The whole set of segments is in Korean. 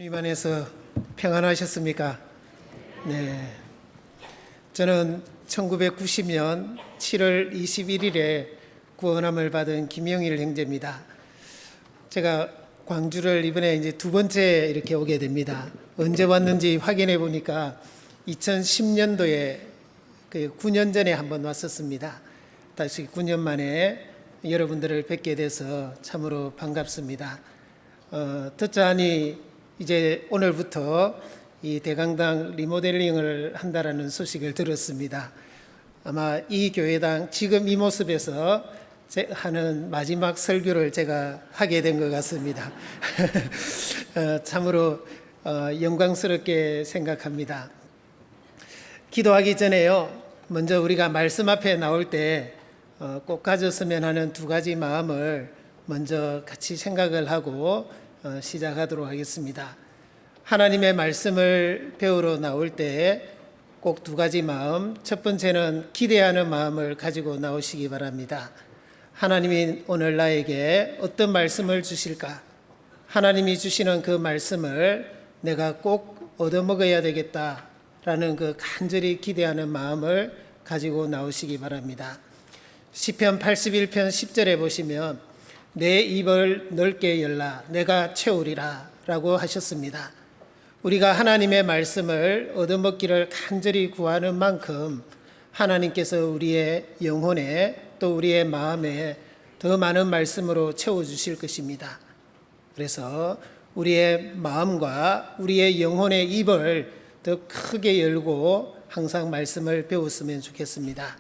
주님 안에서 평안하셨습니까? 네. 저는 1990년 7월 21일에 구원함을 받은 김영일 형제입니다. 제가 광주를 이번에 이제 두 번째 이렇게 오게 됩니다. 언제 왔는지 확인해 보니까 2010년도에 9년 전에 한번 왔었습니다. 다시 9년 만에 여러분들을 뵙게 돼서 참으로 반갑습니다. 듣자 하니 이제 오늘부터 이 대강당 리모델링을 한다라는 소식을 들었습니다. 아마 이 교회당 지금 이 모습에서 하는 마지막 설교를 제가 하게 된 것 같습니다. 참으로 영광스럽게 생각합니다. 기도하기 전에요, 먼저 우리가 말씀 앞에 나올 때 꼭 가졌으면 하는 두 가지 마음을 먼저 같이 생각을 하고 시작하도록 하겠습니다. 하나님의 말씀을 배우러 나올 때 꼭 두 가지 마음, 첫 번째는 기대하는 마음을 가지고 나오시기 바랍니다. 하나님이 오늘 나에게 어떤 말씀을 주실까? 하나님이 주시는 그 말씀을 내가 꼭 얻어먹어야 되겠다라는 그 간절히 기대하는 마음을 가지고 나오시기 바랍니다. 시편 81편 10절에 보시면 내 입을 넓게 열라 내가 채우리라 라고 하셨습니다. 우리가 하나님의 말씀을 얻어먹기를 간절히 구하는 만큼 하나님께서 우리의 영혼에 또 우리의 마음에 더 많은 말씀으로 채워주실 것입니다. 그래서 우리의 마음과 우리의 영혼의 입을 더 크게 열고 항상 말씀을 배웠으면 좋겠습니다.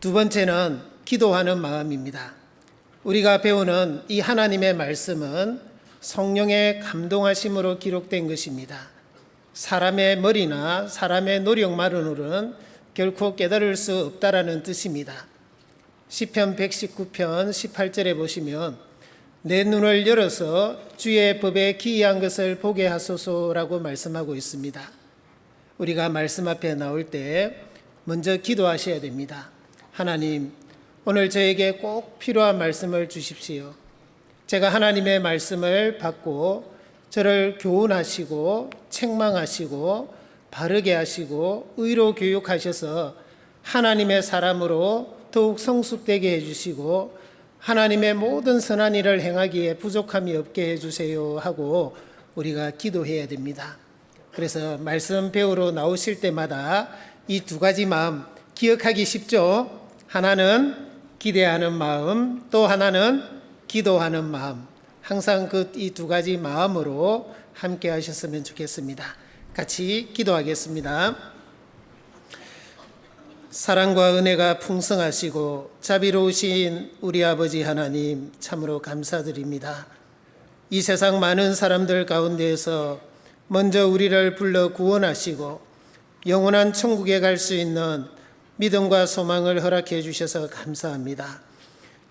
두 번째는 기도하는 마음입니다. 우리가 배우는 이 하나님의 말씀은 성령의 감동하심으로 기록된 것입니다. 사람의 머리나 사람의 노력만으로는 결코 깨달을 수 없다라는 뜻입니다. 시편 119편 18절에 보시면 내 눈을 열어서 주의 법에 기이한 것을 보게 하소서라고 말씀하고 있습니다. 우리가 말씀 앞에 나올 때 먼저 기도하셔야 됩니다. 하나님, 오늘 저에게 꼭 필요한 말씀을 주십시오. 제가 하나님의 말씀을 받고 저를 교훈하시고 책망하시고 바르게 하시고 의로 교육하셔서 하나님의 사람으로 더욱 성숙되게 해주시고 하나님의 모든 선한 일을 행하기에 부족함이 없게 해주세요 하고 우리가 기도해야 됩니다. 그래서 말씀 배우러 나오실 때마다 이 두 가지 마음 기억하기 쉽죠? 하나는 기대하는 마음, 또 하나는 기도하는 마음. 항상 이 두 가지 마음으로 함께 하셨으면 좋겠습니다. 같이 기도하겠습니다. 사랑과 은혜가 풍성하시고 자비로우신 우리 아버지 하나님, 참으로 감사드립니다. 이 세상 많은 사람들 가운데에서 먼저 우리를 불러 구원하시고 영원한 천국에 갈 수 있는 믿음과 소망을 허락해 주셔서 감사합니다.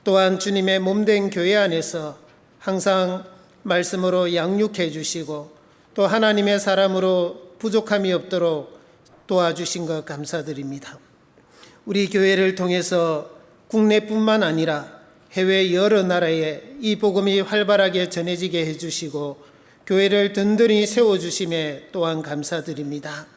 또한 주님의 몸된 교회 안에서 항상 말씀으로 양육해 주시고 또 하나님의 사람으로 부족함이 없도록 도와주신 것 감사드립니다. 우리 교회를 통해서 국내뿐만 아니라 해외 여러 나라에 이 복음이 활발하게 전해지게 해주시고 교회를 든든히 세워주심에 또한 감사드립니다.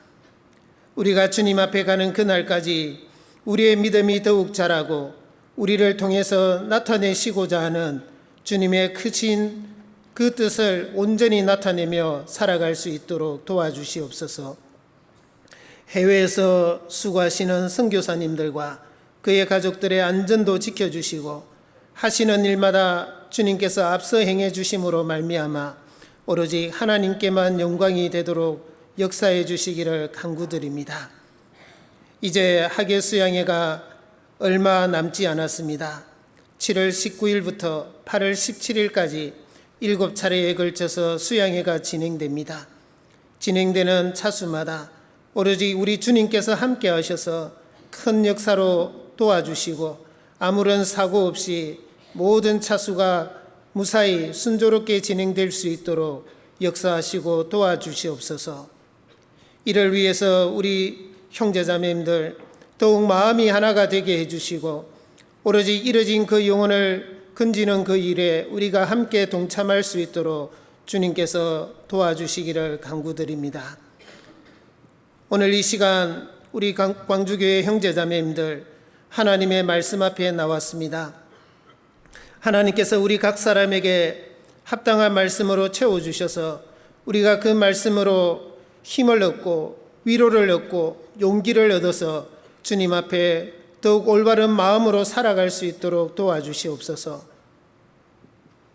우리가 주님 앞에 가는 그날까지 우리의 믿음이 더욱 자라고 우리를 통해서 나타내시고자 하는 주님의 크신 그 뜻을 온전히 나타내며 살아갈 수 있도록 도와주시옵소서. 해외에서 수고하시는 선교사님들과 그의 가족들의 안전도 지켜주시고 하시는 일마다 주님께서 앞서 행해 주심으로 말미암아 오로지 하나님께만 영광이 되도록 역사해 주시기를 간구드립니다. 이제 학예 수양회가 얼마 남지 않았습니다. 7월 19일부터 8월 17일까지 7차례에 걸쳐서 수양회가 진행됩니다. 진행되는 차수마다 오로지 우리 주님께서 함께 하셔서 큰 역사로 도와주시고 아무런 사고 없이 모든 차수가 무사히 순조롭게 진행될 수 있도록 역사하시고 도와주시옵소서. 이를 위해서 우리 형제자매님들 더욱 마음이 하나가 되게 해주시고 오로지 이뤄진 그 영혼을 건지는 그 일에 우리가 함께 동참할 수 있도록 주님께서 도와주시기를 간구드립니다. 오늘 이 시간 우리 광주교회 형제자매님들 하나님의 말씀 앞에 나왔습니다. 하나님께서 우리 각 사람에게 합당한 말씀으로 채워주셔서 우리가 그 말씀으로 힘을 얻고 위로를 얻고 용기를 얻어서 주님 앞에 더욱 올바른 마음으로 살아갈 수 있도록 도와주시옵소서.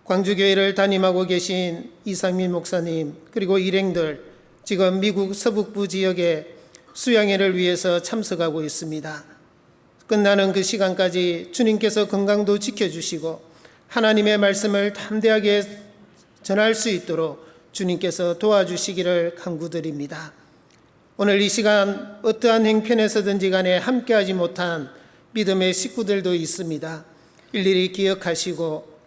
광주교회를 담임하고 계신 이상민 목사님 그리고 일행들 지금 미국 서북부 지역에 수양회를 위해서 참석하고 있습니다. 끝나는 그 시간까지 주님께서 건강도 지켜주시고 하나님의 말씀을 담대하게 전할 수 있도록 주님께서 도와주시기를 간구드립니다. 오늘 이 시간 어떠한 행편에서든지 간에 함께하지 못한 믿음의 식구들도 있습니다. 일일이 기억하시고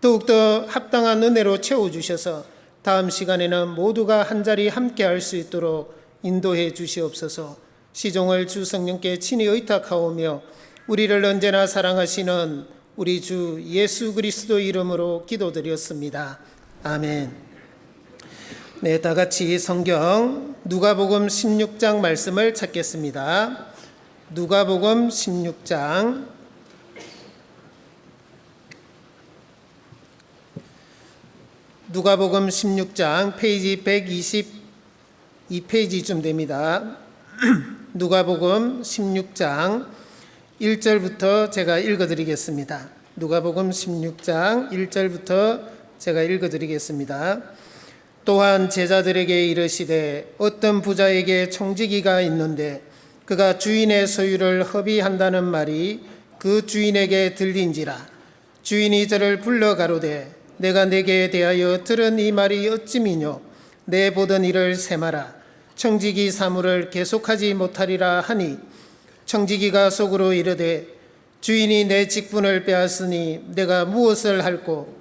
더욱더 합당한 은혜로 채워주셔서 다음 시간에는 모두가 한자리 함께할 수 있도록 인도해 주시옵소서. 시종을 주 성령께 친히 의탁하오며 우리를 언제나 사랑하시는 우리 주 예수 그리스도 이름으로 기도드렸습니다. 아멘. 네, 다 같이 성경 누가복음 16장 말씀을 찾겠습니다. 누가복음 16장 누가복음 16장 페이지 122페이지쯤 됩니다. 누가복음 16장 1절부터 제가 읽어드리겠습니다. 누가복음 16장 1절부터 제가 읽어드리겠습니다. 또한 제자들에게 이르시되 어떤 부자에게 청지기가 있는데 그가 주인의 소유를 허비한다는 말이 그 주인에게 들린지라. 주인이 저를 불러 가로되 내가 네게 대하여 들은 이 말이 어찌미뇨. 내 보던 일을 세마라. 청지기 사물을 계속하지 못하리라 하니 청지기가 속으로 이르되 주인이 내 직분을 빼앗으니 내가 무엇을 할꼬.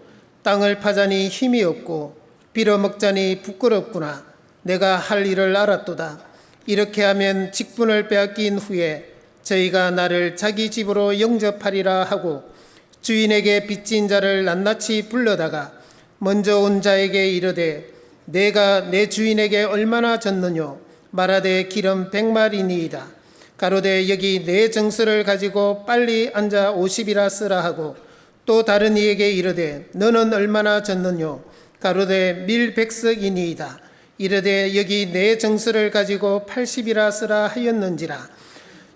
땅을 파자니 힘이 없고 빌어먹자니 부끄럽구나. 내가 할 일을 알았도다. 이렇게 하면 직분을 빼앗긴 후에 저희가 나를 자기 집으로 영접하리라 하고 주인에게 빚진 자를 낱낱이 불러다가 먼저 온 자에게 이르되 내가 내 주인에게 얼마나 졌느뇨. 말하되 기름 100마리니이다. 가로되 여기 내 정서를 가지고 빨리 앉아 50이라 쓰라 하고 또 다른 이에게 이르되 너는 얼마나 졌느뇨. 가로되 밀 100석이니이다. 이르되 여기 내 정서를 가지고 80이라 쓰라 하였는지라.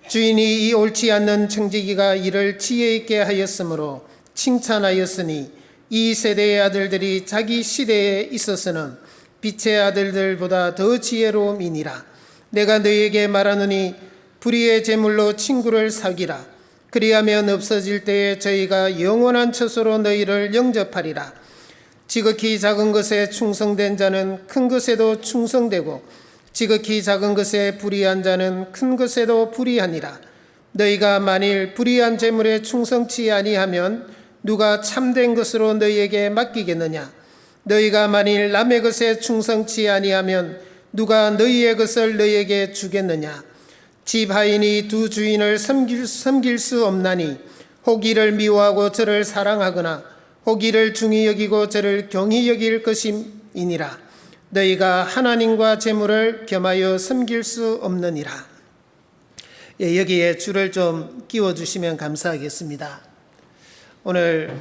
주인이 이 옳지 않는 청지기가 이를 지혜 있게 하였으므로 칭찬하였으니 이 세대의 아들들이 자기 시대에 있어서는 빛의 아들들보다 더 지혜로움이니라. 내가 너희에게 말하노니 불의의 제물로 친구를 사귀라. 그리하면 없어질 때에 저희가 영원한 처소로 너희를 영접하리라. 지극히 작은 것에 충성된 자는 큰 것에도 충성되고 지극히 작은 것에 불의한 자는 큰 것에도 불의하니라. 너희가 만일 불의한 재물에 충성치 아니하면 누가 참된 것으로 너희에게 맡기겠느냐. 너희가 만일 남의 것에 충성치 아니하면 누가 너희의 것을 너희에게 주겠느냐. 집 하인이 두 주인을 섬길 수 없나니 혹 이를 미워하고 저를 사랑하거나 혹 이를 중히 여기고 저를 경히 여길 것임이니라. 너희가 하나님과 재물을 겸하여 섬길 수 없느니라. 여기에 줄을 좀 끼워주시면 감사하겠습니다. 오늘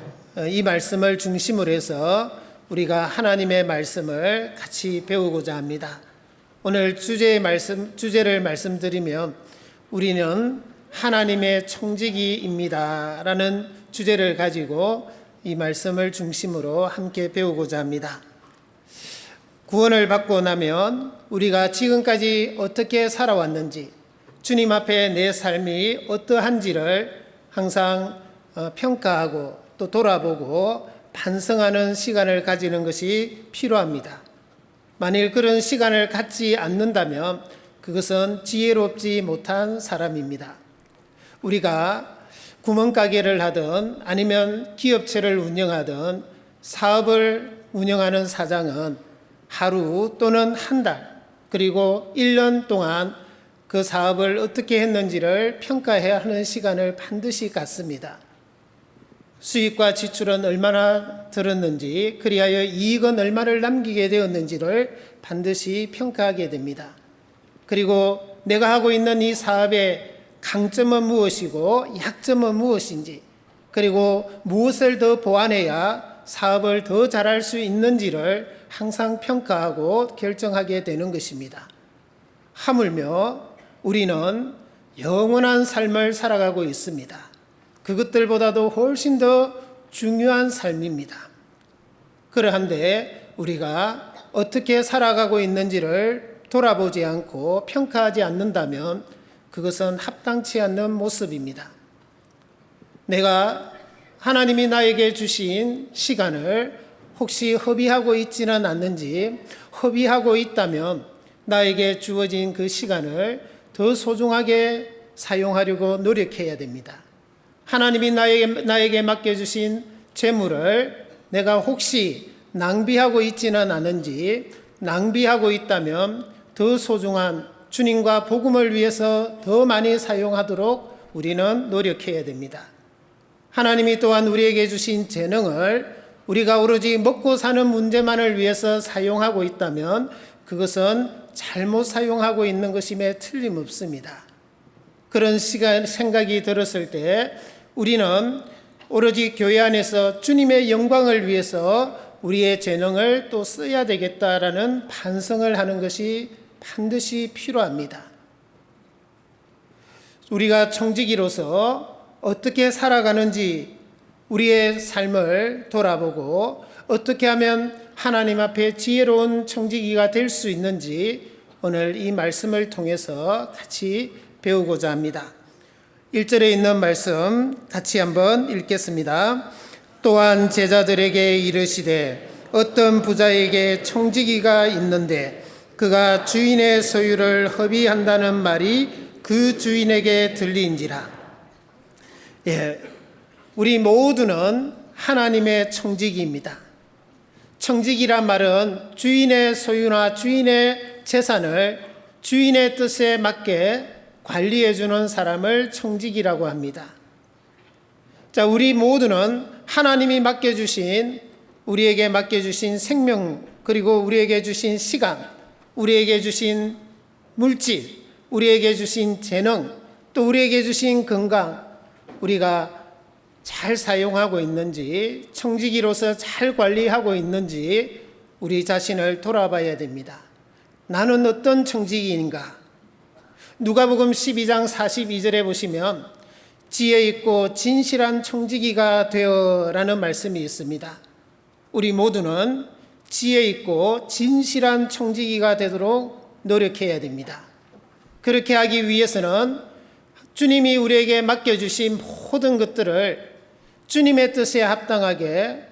이 말씀을 중심으로 해서 우리가 하나님의 말씀을 같이 배우고자 합니다. 오늘 주제를 말씀드리면 우리는 하나님의 청지기입니다 라는 주제를 가지고 이 말씀을 중심으로 함께 배우고자 합니다. 구원을 받고 나면 우리가 지금까지 어떻게 살아왔는지, 주님 앞에 내 삶이 어떠한지를 항상 평가하고 또 돌아보고 반성하는 시간을 가지는 것이 필요합니다. 만일 그런 시간을 갖지 않는다면 그것은 지혜롭지 못한 사람입니다. 우리가 구멍가게를 하든 아니면 기업체를 운영하든 사업을 운영하는 사장은 하루 또는 한 달 그리고 1년 동안 그 사업을 어떻게 했는지를 평가해야 하는 시간을 반드시 갖습니다. 수입과 지출은 얼마나 들었는지, 그리하여 이익은 얼마를 남기게 되었는지를 반드시 평가하게 됩니다. 그리고 내가 하고 있는 이 사업의 강점은 무엇이고 약점은 무엇인지, 그리고 무엇을 더 보완해야 사업을 더 잘할 수 있는지를 항상 평가하고 결정하게 되는 것입니다. 하물며 우리는 영원한 삶을 살아가고 있습니다. 그것들보다도 훨씬 더 중요한 삶입니다. 그러한데 우리가 어떻게 살아가고 있는지를 돌아보지 않고 평가하지 않는다면 그것은 합당치 않는 모습입니다. 내가 하나님이 나에게 주신 시간을 혹시 허비하고 있지는 않는지, 허비하고 있다면 나에게 주어진 그 시간을 더 소중하게 사용하려고 노력해야 됩니다. 하나님이 나에게 맡겨주신 재물을 내가 혹시 낭비하고 있지는 않은지, 낭비하고 있다면 더 소중한 주님과 복음을 위해서 더 많이 사용하도록 우리는 노력해야 됩니다. 하나님이 또한 우리에게 주신 재능을 우리가 오로지 먹고 사는 문제만을 위해서 사용하고 있다면 그것은 잘못 사용하고 있는 것임에 틀림없습니다. 그런 생각이 들었을 때 우리는 오로지 교회 안에서 주님의 영광을 위해서 우리의 재능을 또 써야 되겠다라는 반성을 하는 것이 반드시 필요합니다. 우리가 청지기로서 어떻게 살아가는지 우리의 삶을 돌아보고 어떻게 하면 하나님 앞에 지혜로운 청지기가 될 수 있는지 오늘 이 말씀을 통해서 같이 배우고자 합니다. 1절에 있는 말씀 같이 한번 읽겠습니다. 또한 제자들에게 이르시되 어떤 부자에게 청지기가 있는데 그가 주인의 소유를 허비한다는 말이 그 주인에게 들리인지라. 우리 모두는 하나님의 청지기입니다. 청지기란 말은 주인의 소유나 주인의 재산을 주인의 뜻에 맞게 관리해 주는 사람을 청지기라고 합니다. 자, 우리 모두는 하나님이 우리에게 맡겨주신 생명, 그리고 우리에게 주신 시간, 우리에게 주신 물질, 우리에게 주신 재능, 또 우리에게 주신 건강, 우리가 잘 사용하고 있는지, 청지기로서 잘 관리하고 있는지 우리 자신을 돌아봐야 됩니다. 나는 어떤 청지기인가? 누가복음 12장 42절에 보시면 지혜 있고 진실한 청지기가 되어라는 말씀이 있습니다. 우리 모두는 지혜 있고 진실한 청지기가 되도록 노력해야 됩니다. 그렇게 하기 위해서는 주님이 우리에게 맡겨주신 모든 것들을 주님의 뜻에 합당하게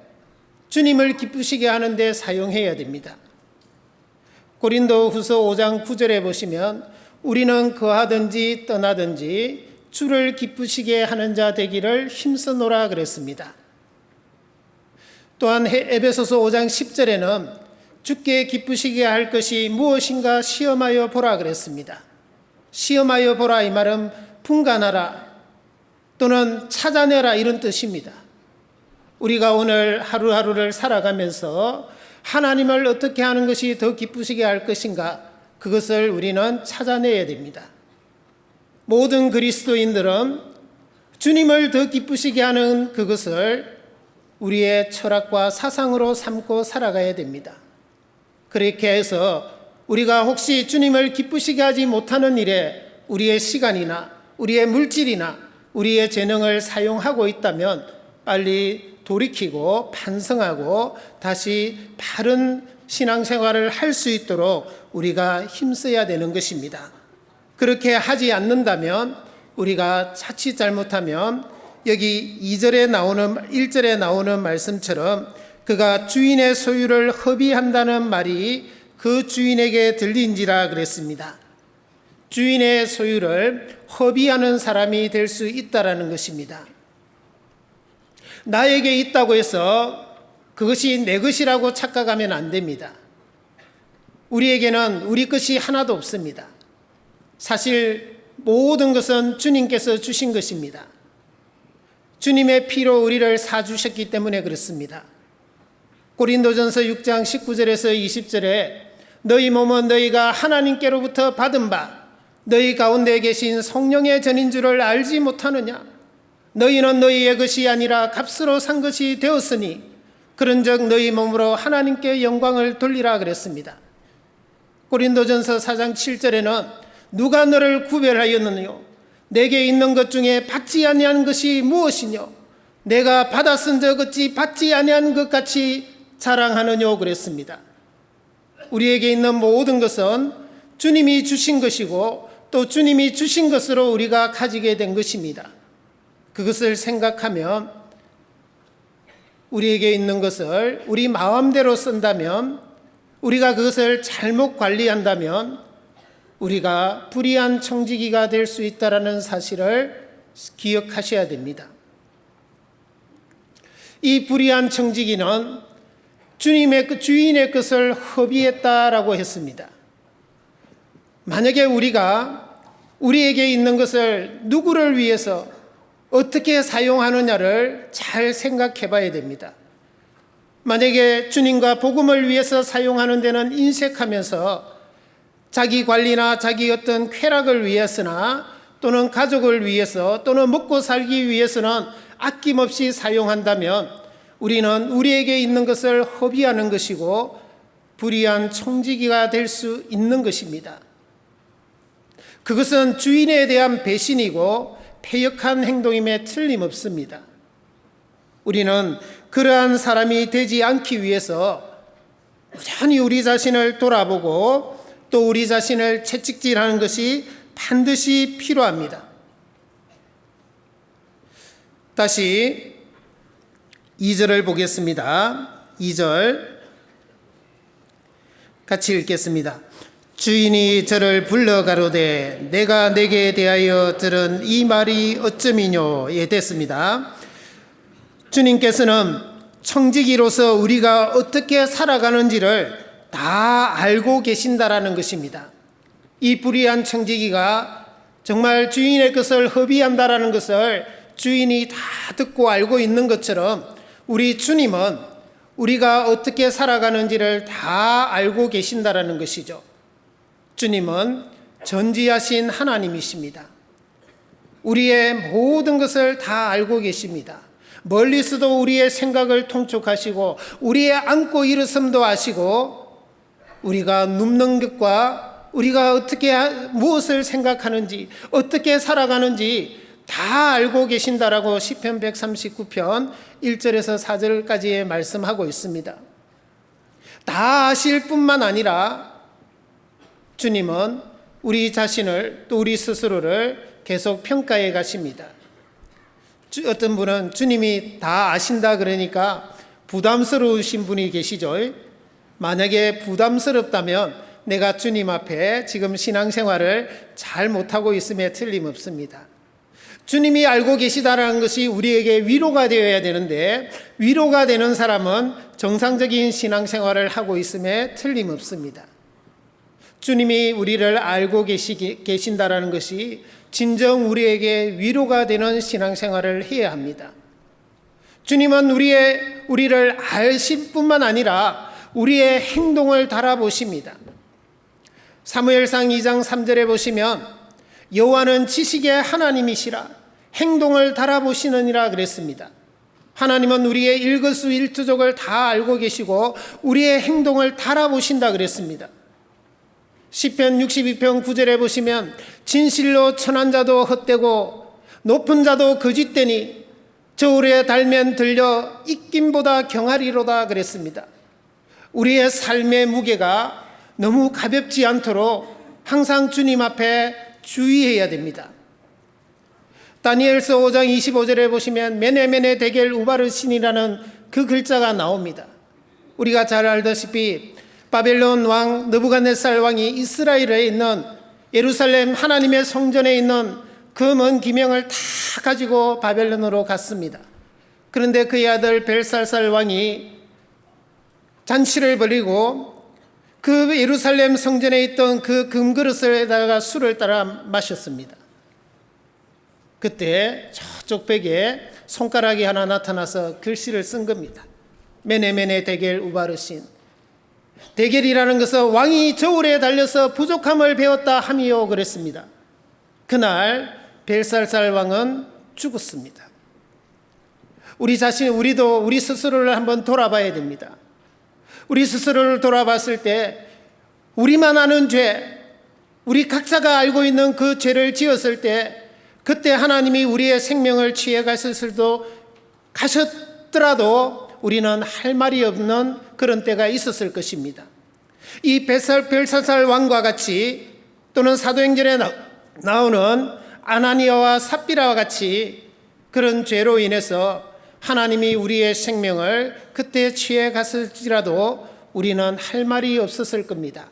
주님을 기쁘시게 하는 데 사용해야 됩니다. 고린도후서 5장 9절에 보시면 우리는 거하든지 떠나든지 주를 기쁘시게 하는 자 되기를 힘쓰노라 그랬습니다. 또한 에베소서 5장 10절에는 주께 기쁘시게 할 것이 무엇인가 시험하여 보라 그랬습니다. 시험하여 보라 이 말은 분간하라 또는 찾아내라 이런 뜻입니다. 우리가 오늘 하루하루를 살아가면서 하나님을 어떻게 하는 것이 더 기쁘시게 할 것인가, 그것을 우리는 찾아내야 됩니다. 모든 그리스도인들은 주님을 더 기쁘시게 하는 그것을 우리의 철학과 사상으로 삼고 살아가야 됩니다. 그렇게 해서 우리가 혹시 주님을 기쁘시게 하지 못하는 일에 우리의 시간이나 우리의 물질이나 우리의 재능을 사용하고 있다면 빨리 돌이키고 반성하고 다시 바른 신앙생활을 할 수 있도록 우리가 힘써야 되는 것입니다. 그렇게 하지 않는다면 우리가 자칫 잘못하면 여기 1절에 나오는 말씀처럼 그가 주인의 소유를 허비한다는 말이 그 주인에게 들린지라 그랬습니다. 주인의 소유를 허비하는 사람이 될 수 있다라는 것입니다. 나에게 있다고 해서 그것이 내 것이라고 착각하면 안 됩니다. 우리에게는 우리 것이 하나도 없습니다. 사실 모든 것은 주님께서 주신 것입니다. 주님의 피로 우리를 사주셨기 때문에 그렇습니다. 고린도전서 6장 19절에서 20절에 너희 몸은 너희가 하나님께로부터 받은 바 너희 가운데 계신 성령의 전인 줄을 알지 못하느냐. 너희는 너희의 것이 아니라 값으로 산 것이 되었으니 그런즉 너희 몸으로 하나님께 영광을 돌리라 그랬습니다. 고린도전서 4장 7절에는 누가 너를 구별하였느뇨. 내게 있는 것 중에 받지 아니한 것이 무엇이뇨. 내가 받았은 적 어찌 받지 아니한 것 같이 자랑하느뇨 그랬습니다. 우리에게 있는 모든 것은 주님이 주신 것이고 또 주님이 주신 것으로 우리가 가지게 된 것입니다. 그것을 생각하면 우리에게 있는 것을 우리 마음대로 쓴다면, 우리가 그것을 잘못 관리한다면 우리가 불의한 청지기가 될 수 있다는 사실을 기억하셔야 됩니다. 이 불의한 청지기는 주님의 주인의 것을 허비했다라고 했습니다. 만약에 우리가 우리에게 있는 것을 누구를 위해서 어떻게 사용하느냐를 잘 생각해 봐야 됩니다. 만약에 주님과 복음을 위해서 사용하는 데는 인색하면서 자기 관리나 자기 어떤 쾌락을 위해서나 또는 가족을 위해서 또는 먹고 살기 위해서는 아낌없이 사용한다면 우리는 우리에게 있는 것을 허비하는 것이고 불의한 청지기가 될 수 있는 것입니다. 그것은 주인에 대한 배신이고 패역한 행동임에 틀림없습니다. 우리는 그러한 사람이 되지 않기 위해서 여전히 우리 자신을 돌아보고 또 우리 자신을 채찍질하는 것이 반드시 필요합니다. 다시 2절을 보겠습니다. 2절 같이 읽겠습니다. 주인이 저를 불러 가로되 내가 내게 대하여 들은 이 말이 어쩌미뇨에 됐습니다. 주님께서는 청지기로서 우리가 어떻게 살아가는지를 다 알고 계신다라는 것입니다. 이 불의한 청지기가 정말 주인의 것을 허비한다라는 것을 주인이 다 듣고 알고 있는 것처럼 우리 주님은 우리가 어떻게 살아가는지를 다 알고 계신다라는 것이죠. 주님은 전지하신 하나님이십니다. 우리의 모든 것을 다 알고 계십니다. 멀리서도 우리의 생각을 통촉하시고 우리의 앉고 일어섬도 아시고 우리가 눕는 것과 우리가 어떻게 무엇을 생각하는지 어떻게 살아가는지 다 알고 계신다라고 시편 139편 1절에서 4절까지 말씀하고 있습니다. 다 아실 뿐만 아니라 주님은 우리 자신을 또 우리 스스로를 계속 평가해 가십니다. 어떤 분은 주님이 다 아신다 그러니까 부담스러우신 분이 계시죠. 만약에 부담스럽다면 내가 주님 앞에 지금 신앙생활을 잘 못하고 있음에 틀림없습니다. 주님이 알고 계시다라는 것이 우리에게 위로가 되어야 되는데 위로가 되는 사람은 정상적인 신앙생활을 하고 있음에 틀림없습니다. 주님이 우리를 알고 계신다라는 것이 진정 우리에게 위로가 되는 신앙생활을 해야 합니다. 주님은 우리를 아실 뿐만 아니라 우리의 행동을 달아보십니다. 사무엘상 2장 3절에 보시면 여호와는 지식의 하나님이시라 행동을 달아보시느니라 그랬습니다. 하나님은 우리의 일거수일투족을 다 알고 계시고 우리의 행동을 달아보신다 그랬습니다. 시편 62편 9절에 보시면 진실로 천한 자도 헛되고 높은 자도 거짓되니 저울에 달면 들려 입김보다 경하리로다 그랬습니다. 우리의 삶의 무게가 너무 가볍지 않도록 항상 주님 앞에 주의해야 됩니다. 다니엘서 5장 25절에 보시면 메네메네 데겔 우바르신이라는 그 글자가 나옵니다. 우리가 잘 알다시피 바벨론 왕 느부갓네살 왕이 이스라엘에 있는 예루살렘 하나님의 성전에 있는 그 먼 기명을 다 가지고 바벨론으로 갔습니다. 그런데 그의 아들 벨살살 왕이 잔치를 벌이고 그 예루살렘 성전에 있던 그 금그릇에다가 술을 따라 마셨습니다. 그때 저쪽 벽에 손가락이 하나 나타나서 글씨를 쓴 겁니다. 메네메네 데겔 우바르신. 데겔이라는 것은 왕이 저울에 달려서 부족함을 배웠다 함이요 그랬습니다. 그날 벨살살 왕은 죽었습니다. 우리도 우리 스스로를 한번 돌아봐야 됩니다. 우리 스스로를 돌아봤을 때 우리만 아는 죄, 우리 각자가 알고 있는 그 죄를 지었을 때 그때 하나님이 우리의 생명을 취해 가셨더라도 우리는 할 말이 없는 그런 때가 있었을 것입니다. 이 벨사살 왕과 같이 또는 사도행전에 나오는 아나니아와 삽비라와 같이 그런 죄로 인해서 하나님이 우리의 생명을 그때 취해 갔을지라도 우리는 할 말이 없었을 겁니다.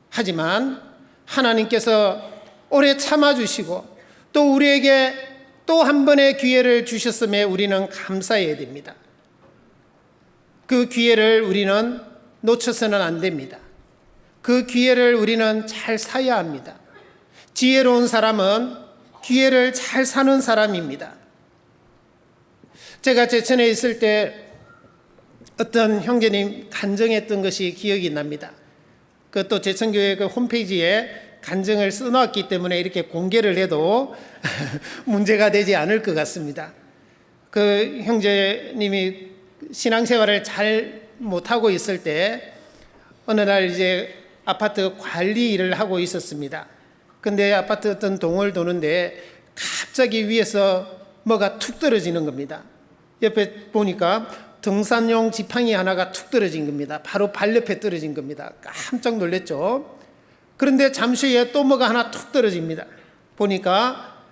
하지만 하나님께서 오래 참아주시고 또 우리에게 또 한 번의 기회를 주셨음에 우리는 감사해야 됩니다. 그 기회를 우리는 놓쳐서는 안 됩니다. 그 기회를 우리는 잘 사야 합니다. 지혜로운 사람은 기회를 잘 사는 사람입니다. 제가 제천에 있을 때 어떤 형제님 간증했던 것이 기억이 납니다. 그것도 제천교회 그 홈페이지에 간증을 써놨기 때문에 이렇게 공개를 해도 문제가 되지 않을 것 같습니다. 그 형제님이 신앙생활을 잘 못하고 있을 때 어느 날 이제 아파트 관리 일을 하고 있었습니다. 근데 아파트 어떤 동을 도는데 갑자기 위에서 뭐가 툭 떨어지는 겁니다. 옆에 보니까 등산용 지팡이 하나가 툭 떨어진 겁니다. 바로 발 옆에 떨어진 겁니다. 깜짝 놀랐죠. 그런데 잠시 후에 또 뭐가 하나 툭 떨어집니다. 보니까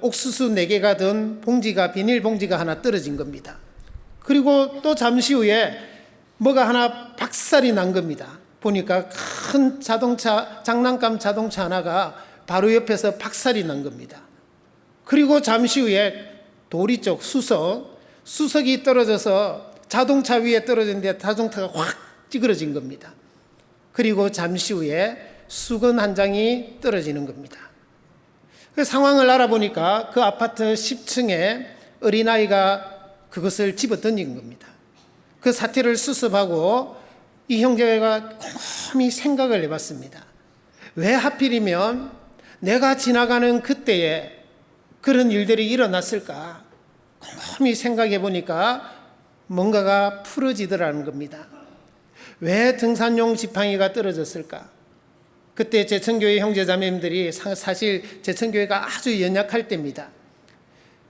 옥수수 4개가 든 봉지가 비닐봉지가 하나 떨어진 겁니다. 그리고 또 잠시 후에 뭐가 하나 박살이 난 겁니다. 보니까 큰 장난감 자동차 하나가 바로 옆에서 박살이 난 겁니다. 그리고 잠시 후에 도리 쪽 수석이 떨어져서 자동차 위에 떨어졌는데 자동차가 확 찌그러진 겁니다. 그리고 잠시 후에 수건 한 장이 떨어지는 겁니다. 그 상황을 알아보니까 그 아파트 10층에 어린아이가 그것을 집어 던진 겁니다. 그 사태를 수습하고 이 형제가 곰곰이 생각을 해봤습니다. 왜 하필이면 내가 지나가는 그때에 그런 일들이 일어났을까? 곰곰이 생각해 보니까 뭔가가 풀어지더라는 겁니다. 왜 등산용 지팡이가 떨어졌을까? 그때 제천교회 형제자매님들이 사실 제천교회가 아주 연약할 때입니다.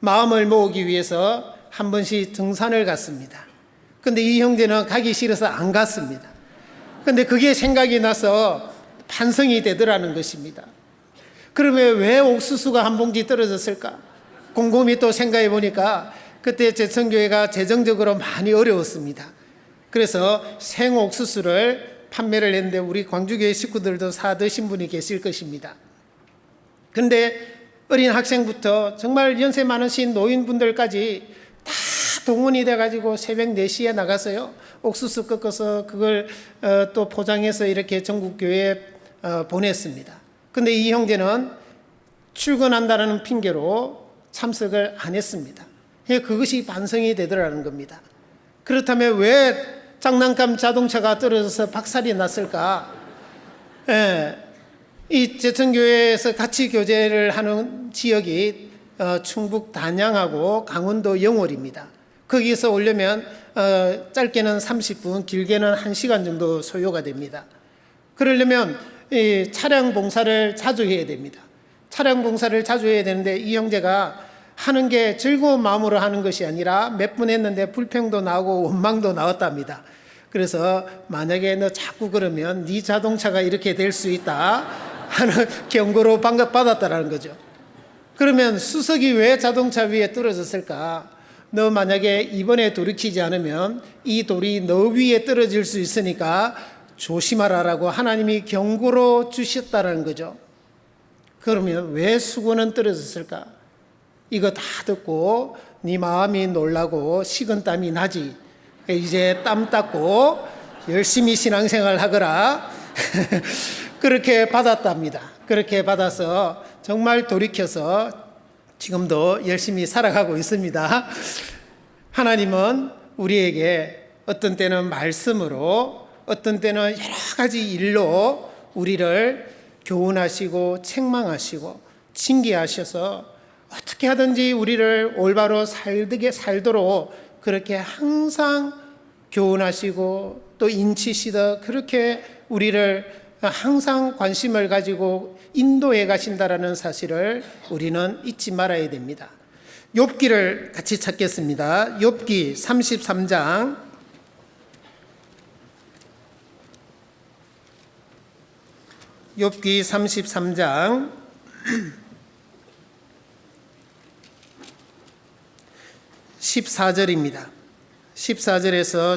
마음을 모으기 위해서 한 번씩 등산을 갔습니다. 근데 이 형제는 가기 싫어서 안 갔습니다. 근데 그게 생각이 나서 반성이 되더라는 것입니다. 그러면 왜 옥수수가 한 봉지 떨어졌을까? 곰곰이 또 생각해 보니까 그때 제천교회가 재정적으로 많이 어려웠습니다. 그래서 생옥수수를 판매를 했는데 우리 광주교회 식구들도 사 드신 분이 계실 것입니다. 그런데 어린 학생부터 정말 연세 많으신 노인분들까지 다 동원이 돼가지고 새벽 4시에 나가서요 옥수수 꺾어서 그걸 또 포장해서 이렇게 전국교회에 보냈습니다. 근데 이 형제는 출근한다는 핑계로 참석을 안 했습니다. 그것이 반성이 되더라는 겁니다. 그렇다면 왜 장난감 자동차가 떨어져서 박살이 났을까? 이 제천교회에서 같이 교제를 하는 지역이 충북 단양하고 강원도 영월입니다. 거기서 오려면 짧게는 30분, 길게는 1시간 정도 소요가 됩니다. 그러려면 이 차량 봉사를 자주 해야 됩니다. 차량 봉사를 자주 해야 되는데 이 형제가 하는 게 즐거운 마음으로 하는 것이 아니라 몇 분 했는데 불평도 나오고 원망도 나왔답니다. 그래서 만약에 너 자꾸 그러면 네 자동차가 이렇게 될 수 있다 하는 경고로 받았다라는 거죠. 그러면 수석이 왜 자동차 위에 떨어졌을까? 너 만약에 이번에 돌이키지 않으면 이 돌이 너 위에 떨어질 수 있으니까 조심하라라고 하나님이 경고로 주셨다라는 거죠. 그러면 왜 수건은 떨어졌을까? 이거 다 듣고 네 마음이 놀라고 식은땀이 나지. 이제 땀 닦고 열심히 신앙생활 하거라. 그렇게 받았답니다. 그렇게 받아서 정말 돌이켜서 지금도 열심히 살아가고 있습니다. 하나님은 우리에게 어떤 때는 말씀으로, 어떤 때는 여러 가지 일로 우리를 교훈하시고 책망하시고 징계하셔서 어떻게 하든지 우리를 올바로 살도록 그렇게 항상 교훈하시고 또 인치시듯 그렇게 우리를 항상 관심을 가지고 인도해 가신다라는 사실을 우리는 잊지 말아야 됩니다. 욥기를 같이 찾겠습니다. 욥기 33장 14절입니다. 14절에서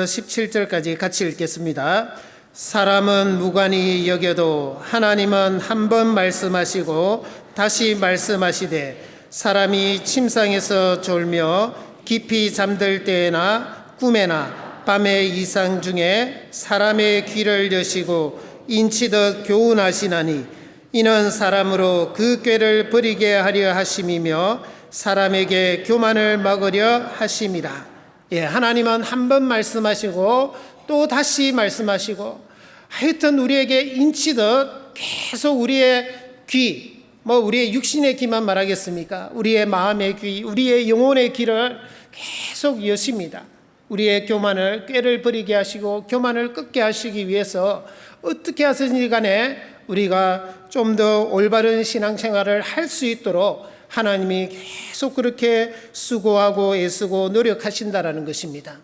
17절까지 같이 읽겠습니다. 사람은 무관히 여겨도 하나님은 한 번 말씀하시고 다시 말씀하시되 사람이 침상에서 졸며 깊이 잠들 때에나 꿈에나 밤의 이상 중에 사람의 귀를 여시고 인치듯 교훈하시나니 이는 사람으로 그 꾀를 버리게 하려 하심이며 사람에게 교만을 막으려 하심이라. 하나님은 한 번 말씀하시고 또 다시 말씀하시고 하여튼 우리에게 인치듯 계속 우리의 귀, 우리의 육신의 귀만 말하겠습니까? 우리의 마음의 귀, 우리의 영혼의 귀를 계속 여십니다. 우리의 교만을, 꾀를 버리게 하시고 교만을 끊게 하시기 위해서 어떻게 하든지 간에 우리가 좀 더 올바른 신앙생활을 할 수 있도록 하나님이 계속 그렇게 수고하고 애쓰고 노력하신다라는 것입니다.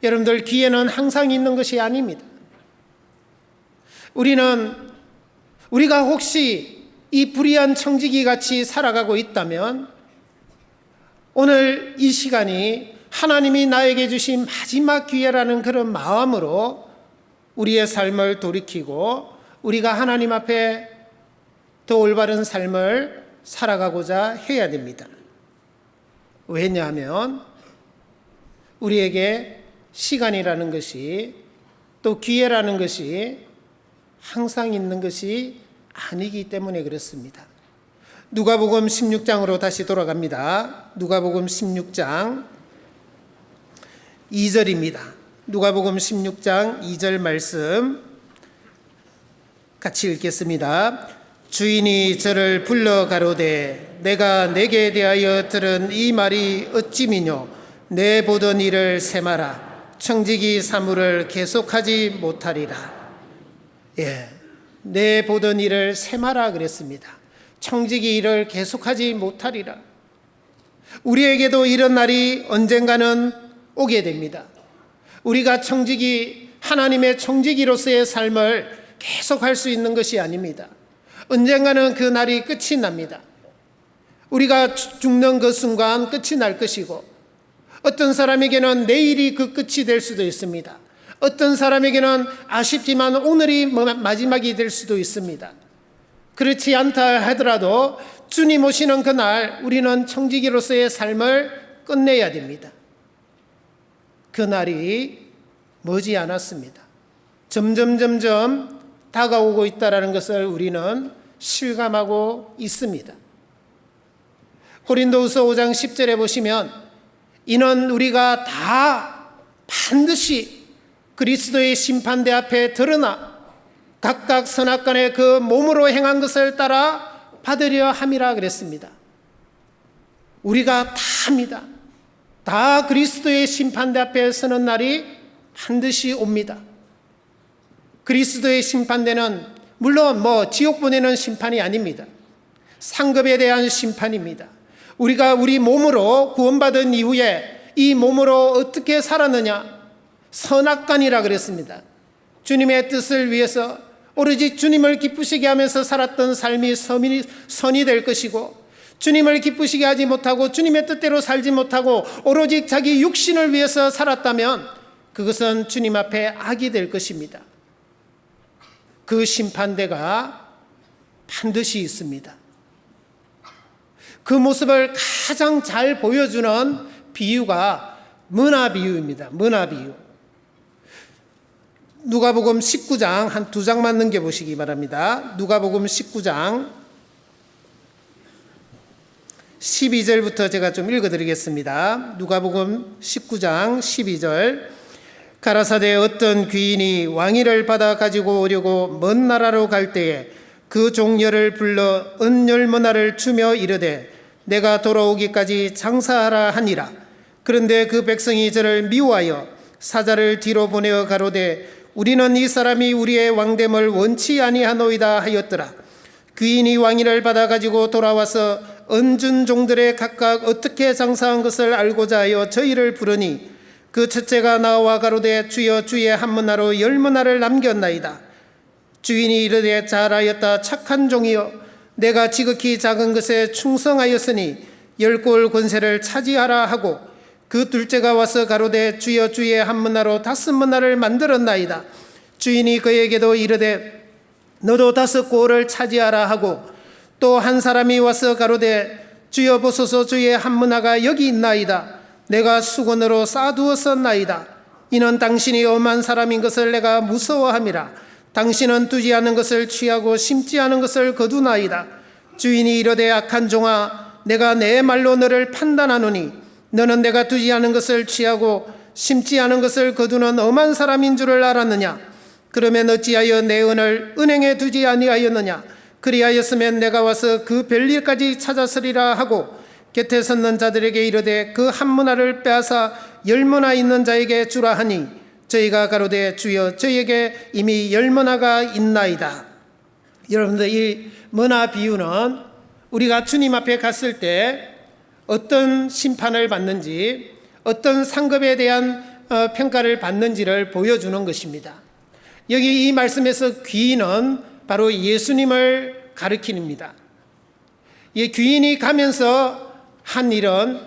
여러분들, 기회는 항상 있는 것이 아닙니다. 우리가 혹시 이 불의한 청지기 같이 살아가고 있다면 오늘 이 시간이 하나님이 나에게 주신 마지막 기회라는 그런 마음으로 우리의 삶을 돌이키고 우리가 하나님 앞에 더 올바른 삶을 살아가고자 해야 됩니다. 왜냐하면 우리에게 시간이라는 것이 또 기회라는 것이 항상 있는 것이 아니기 때문에 그렇습니다. 누가복음 16장으로 다시 돌아갑니다. 누가복음 16장 2절입니다. 누가복음 16장 2절 말씀 같이 읽겠습니다. 주인이 저를 불러 가로되 내가 내게 대하여 들은 이 말이 어찌 미뇨 내 보던 일을 세마라 청지기 사물을 계속하지 못하리라. 내 보던 일을 세마라 그랬습니다. 청지기 일을 계속하지 못하리라. 우리에게도 이런 날이 언젠가는 오게 됩니다. 우리가 하나님의 청지기로서의 삶을 계속할 수 있는 것이 아닙니다. 언젠가는 그 날이 끝이 납니다. 우리가 죽는 그 순간 끝이 날 것이고 어떤 사람에게는 내일이 그 끝이 될 수도 있습니다. 어떤 사람에게는 아쉽지만 오늘이 마지막이 될 수도 있습니다. 그렇지 않다 하더라도 주님 오시는 그날 우리는 청지기로서의 삶을 끝내야 됩니다. 그 날이 머지 않았습니다. 점점 다가오고 있다는 것을 우리는 실감하고 있습니다. 고린도후서 5장 10절에 보시면 이는 우리가 다 반드시 그리스도의 심판대 앞에 드러나 각각 선악간에 그 몸으로 행한 것을 따라 받으려 함이라 그랬습니다. 우리가 다 합니다. 다 그리스도의 심판대 앞에 서는 날이 반드시 옵니다. 그리스도의 심판대는 물론 지옥 보내는 심판이 아닙니다. 상급에 대한 심판입니다. 우리가 우리 몸으로 구원받은 이후에 이 몸으로 어떻게 살았느냐? 선악간이라 그랬습니다. 주님의 뜻을 위해서 오로지 주님을 기쁘시게 하면서 살았던 삶이 선이 될 것이고 주님을 기쁘시게 하지 못하고 주님의 뜻대로 살지 못하고 오로지 자기 육신을 위해서 살았다면 그것은 주님 앞에 악이 될 것입니다. 그 심판대가 반드시 있습니다. 그 모습을 가장 잘 보여주는 비유가 문화 비유입니다. 문화 비유. 누가복음 19장 한 두 장만 넘겨보시기 바랍니다. 누가복음 19장 12절부터 제가 좀 읽어드리겠습니다. 누가복음 19장 12절. 가라사대 어떤 귀인이 왕위를 받아 가지고 오려고 먼 나라로 갈 때에 그 종려를 불러 은열문화를 주며 이르되 내가 돌아오기까지 장사하라 하니라. 그런데 그 백성이 저를 미워하여 사자를 뒤로 보내어 가로되 우리는 이 사람이 우리의 왕됨을 원치 아니하노이다 하였더라. 귀인이 왕위를 받아 가지고 돌아와서 은준 종들의 각각 어떻게 장사한 것을 알고자 하여 저희를 부르니 그 첫째가 나와 가로되 주여 주의 한 문화로 10문화를 남겼나이다. 주인이 이르되 잘하였다 착한 종이여 내가 지극히 작은 것에 충성하였으니 10골 권세를 차지하라 하고 그 둘째가 와서 가로되 주여 주의 한 문화로 5문화를 만들었나이다. 주인이 그에게도 이르되 너도 5골을 차지하라 하고 또 한 사람이 와서 가로되 주여 보소서 주의 한 문화가 여기 있나이다. 내가 수건으로 싸두었었나이다. 이는 당신이 엄한 사람인 것을 내가 무서워함이라. 당신은 두지 않은 것을 취하고 심지 않은 것을 거두나이다. 주인이 이르되 악한 종아 내가 내 말로 너를 판단하노니 너는 내가 두지 않은 것을 취하고 심지 않은 것을 거두는 엄한 사람인 줄을 알았느냐. 그러면 어찌하여 내 은을 은행에 두지 아니하였느냐. 그리하였으면 내가 와서 그 별일까지 찾았으리라 하고 곁에 섰는 자들에게 이르되 그 한 문화를 빼앗아 10문화 있는 자에게 주라 하니 저희가 가로되 주여 저희에게 이미 10문화가 있나이다. 여러분들 이 문화 비유는 우리가 주님 앞에 갔을 때 어떤 심판을 받는지 어떤 상급에 대한 평가를 받는지를 보여주는 것입니다. 여기 이 말씀에서 귀인은 바로 예수님을 가리킵니다. 이 귀인이 가면서 한 일은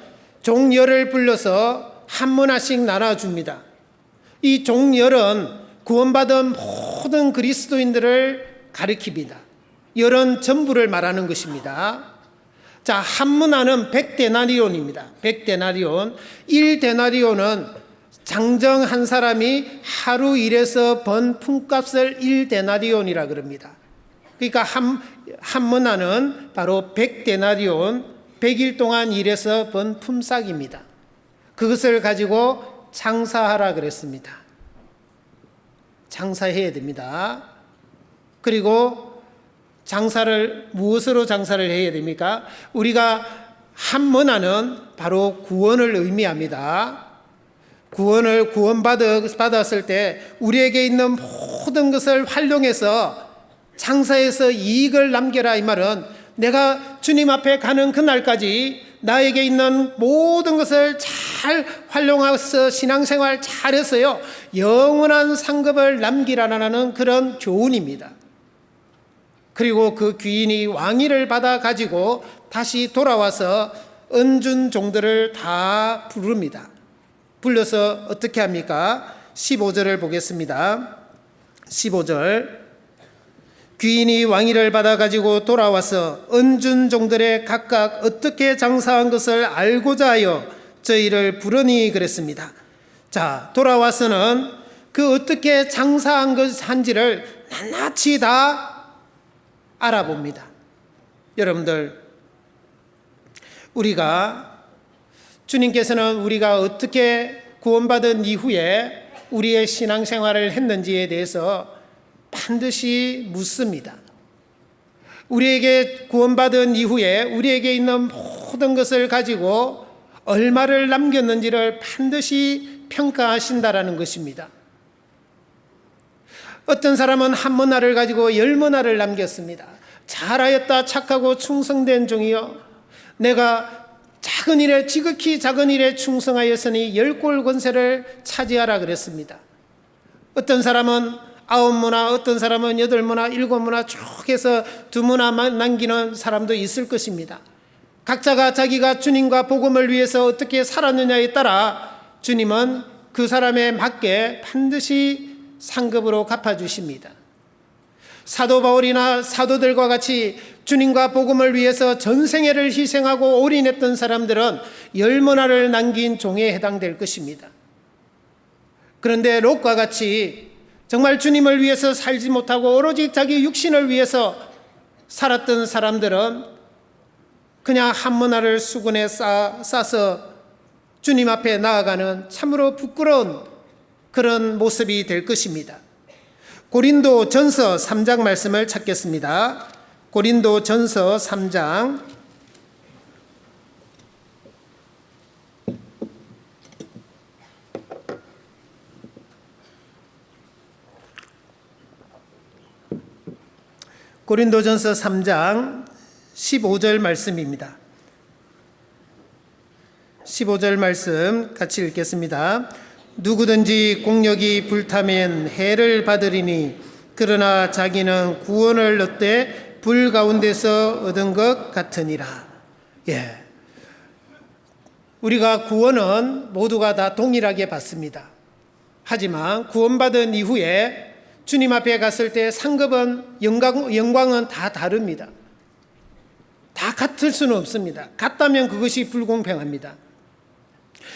종열을 불러서 한 문화씩 나눠줍니다. 이 종열은 구원받은 모든 그리스도인들을 가리킵니다. 열은 전부를 말하는 것입니다. 자, 한 문화는 100데나리온입니다. 100데나리온. 1데나리온은 장정 한 사람이 하루 일해서 번 품값을 1데나리온이라 그럽니다. 그러니까 한 문화는 바로 100데나리온, 100일 동안 일해서 번 품삯입니다. 그것을 가지고 장사하라 그랬습니다. 장사해야 됩니다. 그리고 장사를 무엇으로 장사를 해야 됩니까? 우리가 한 문화는 바로 구원을 의미합니다. 구원받았을 때 우리에게 있는 모든 것을 활용해서 장사해서 이익을 남겨라 이 말은 내가 주님 앞에 가는 그날까지 나에게 있는 모든 것을 잘 활용해서 신앙생활 잘해서요 영원한 상급을 남기라는 그런 교훈입니다. 그리고 그 귀인이 왕위를 받아 가지고 다시 돌아와서 은준 종들을 다 부릅니다. 불러서 어떻게 합니까? 15절을 보겠습니다. 15절. 귀인이 왕위를 받아 가지고 돌아와서 은준 종들의 각각 어떻게 장사한 것을 알고자 하여 저희를 부르니 그랬습니다. 자, 돌아와서는 그 어떻게 장사한 것인지를 낱낱이 다 알아봅니다. 여러분들, 주님께서는 우리가 어떻게 구원받은 이후에 우리의 신앙생활을 했는지에 대해서 반드시 묻습니다. 우리에게 구원받은 이후에 우리에게 있는 모든 것을 가지고 얼마를 남겼는지를 반드시 평가하신다라는 것입니다. 어떤 사람은 한 문화를 가지고 10문화를 남겼습니다. 잘하였다 착하고 충성된 종이여 내가 지극히 작은 일에 충성하였으니 10골 권세를 차지하라 그랬습니다. 어떤 사람은 9문화, 어떤 사람은 8문화, 7문화 쭉 해서 2문화만 남기는 사람도 있을 것입니다. 각자가 자기가 주님과 복음을 위해서 어떻게 살았느냐에 따라 주님은 그 사람에 맞게 반드시 상급으로 갚아주십니다. 사도 바울이나 사도들과 같이 주님과 복음을 위해서 전생애를 희생하고 올인했던 사람들은 10문화를 남긴 종에 해당될 것입니다. 그런데 롯과 같이 정말 주님을 위해서 살지 못하고 오로지 자기 육신을 위해서 살았던 사람들은 그냥 한문화를 수건에 싸서 주님 앞에 나아가는 참으로 부끄러운 그런 모습이 될 것입니다. 고린도전서 3장 말씀을 찾겠습니다. 고린도전서 3장 15절 말씀입니다. 15절 말씀 같이 읽겠습니다. 누구든지 공력이 불타면 해를 받으리니 그러나 자기는 구원을 얻되 불 가운데서 얻은 것 같으니라. 우리가 구원은 모두가 다 동일하게 받습니다. 하지만 구원받은 이후에 주님 앞에 갔을 때 상급은 영광은 다 다릅니다. 다 같을 수는 없습니다. 같다면 그것이 불공평합니다.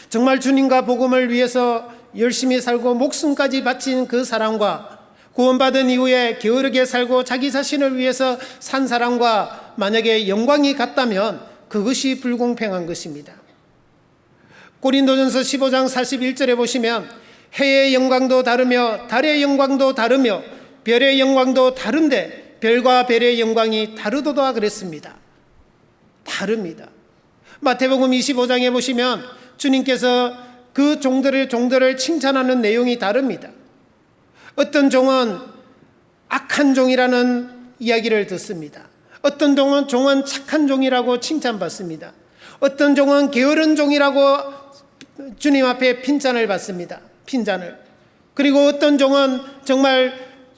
정말 주님과 복음을 위해서 열심히 살고 목숨까지 바친 그 사람과 구원받은 이후에 게으르게 살고 자기 자신을 위해서 산 사람과 만약에 영광이 같다면 그것이 불공평한 것입니다. 고린도전서 15장 41절에 보시면 해의 영광도 다르며 달의 영광도 다르며 별의 영광도 다른데 별과 별의 영광이 다르도다 그랬습니다. 다릅니다. 마태복음 25장에 보시면 주님께서 그 종들을 칭찬하는 내용이 다릅니다. 어떤 종은 악한 종이라는 이야기를 듣습니다. 어떤 종은 착한 종이라고 칭찬받습니다. 어떤 종은 게으른 종이라고 주님 앞에 핀잔을 받습니다. 핀잔을. 그리고 어떤 종은 정말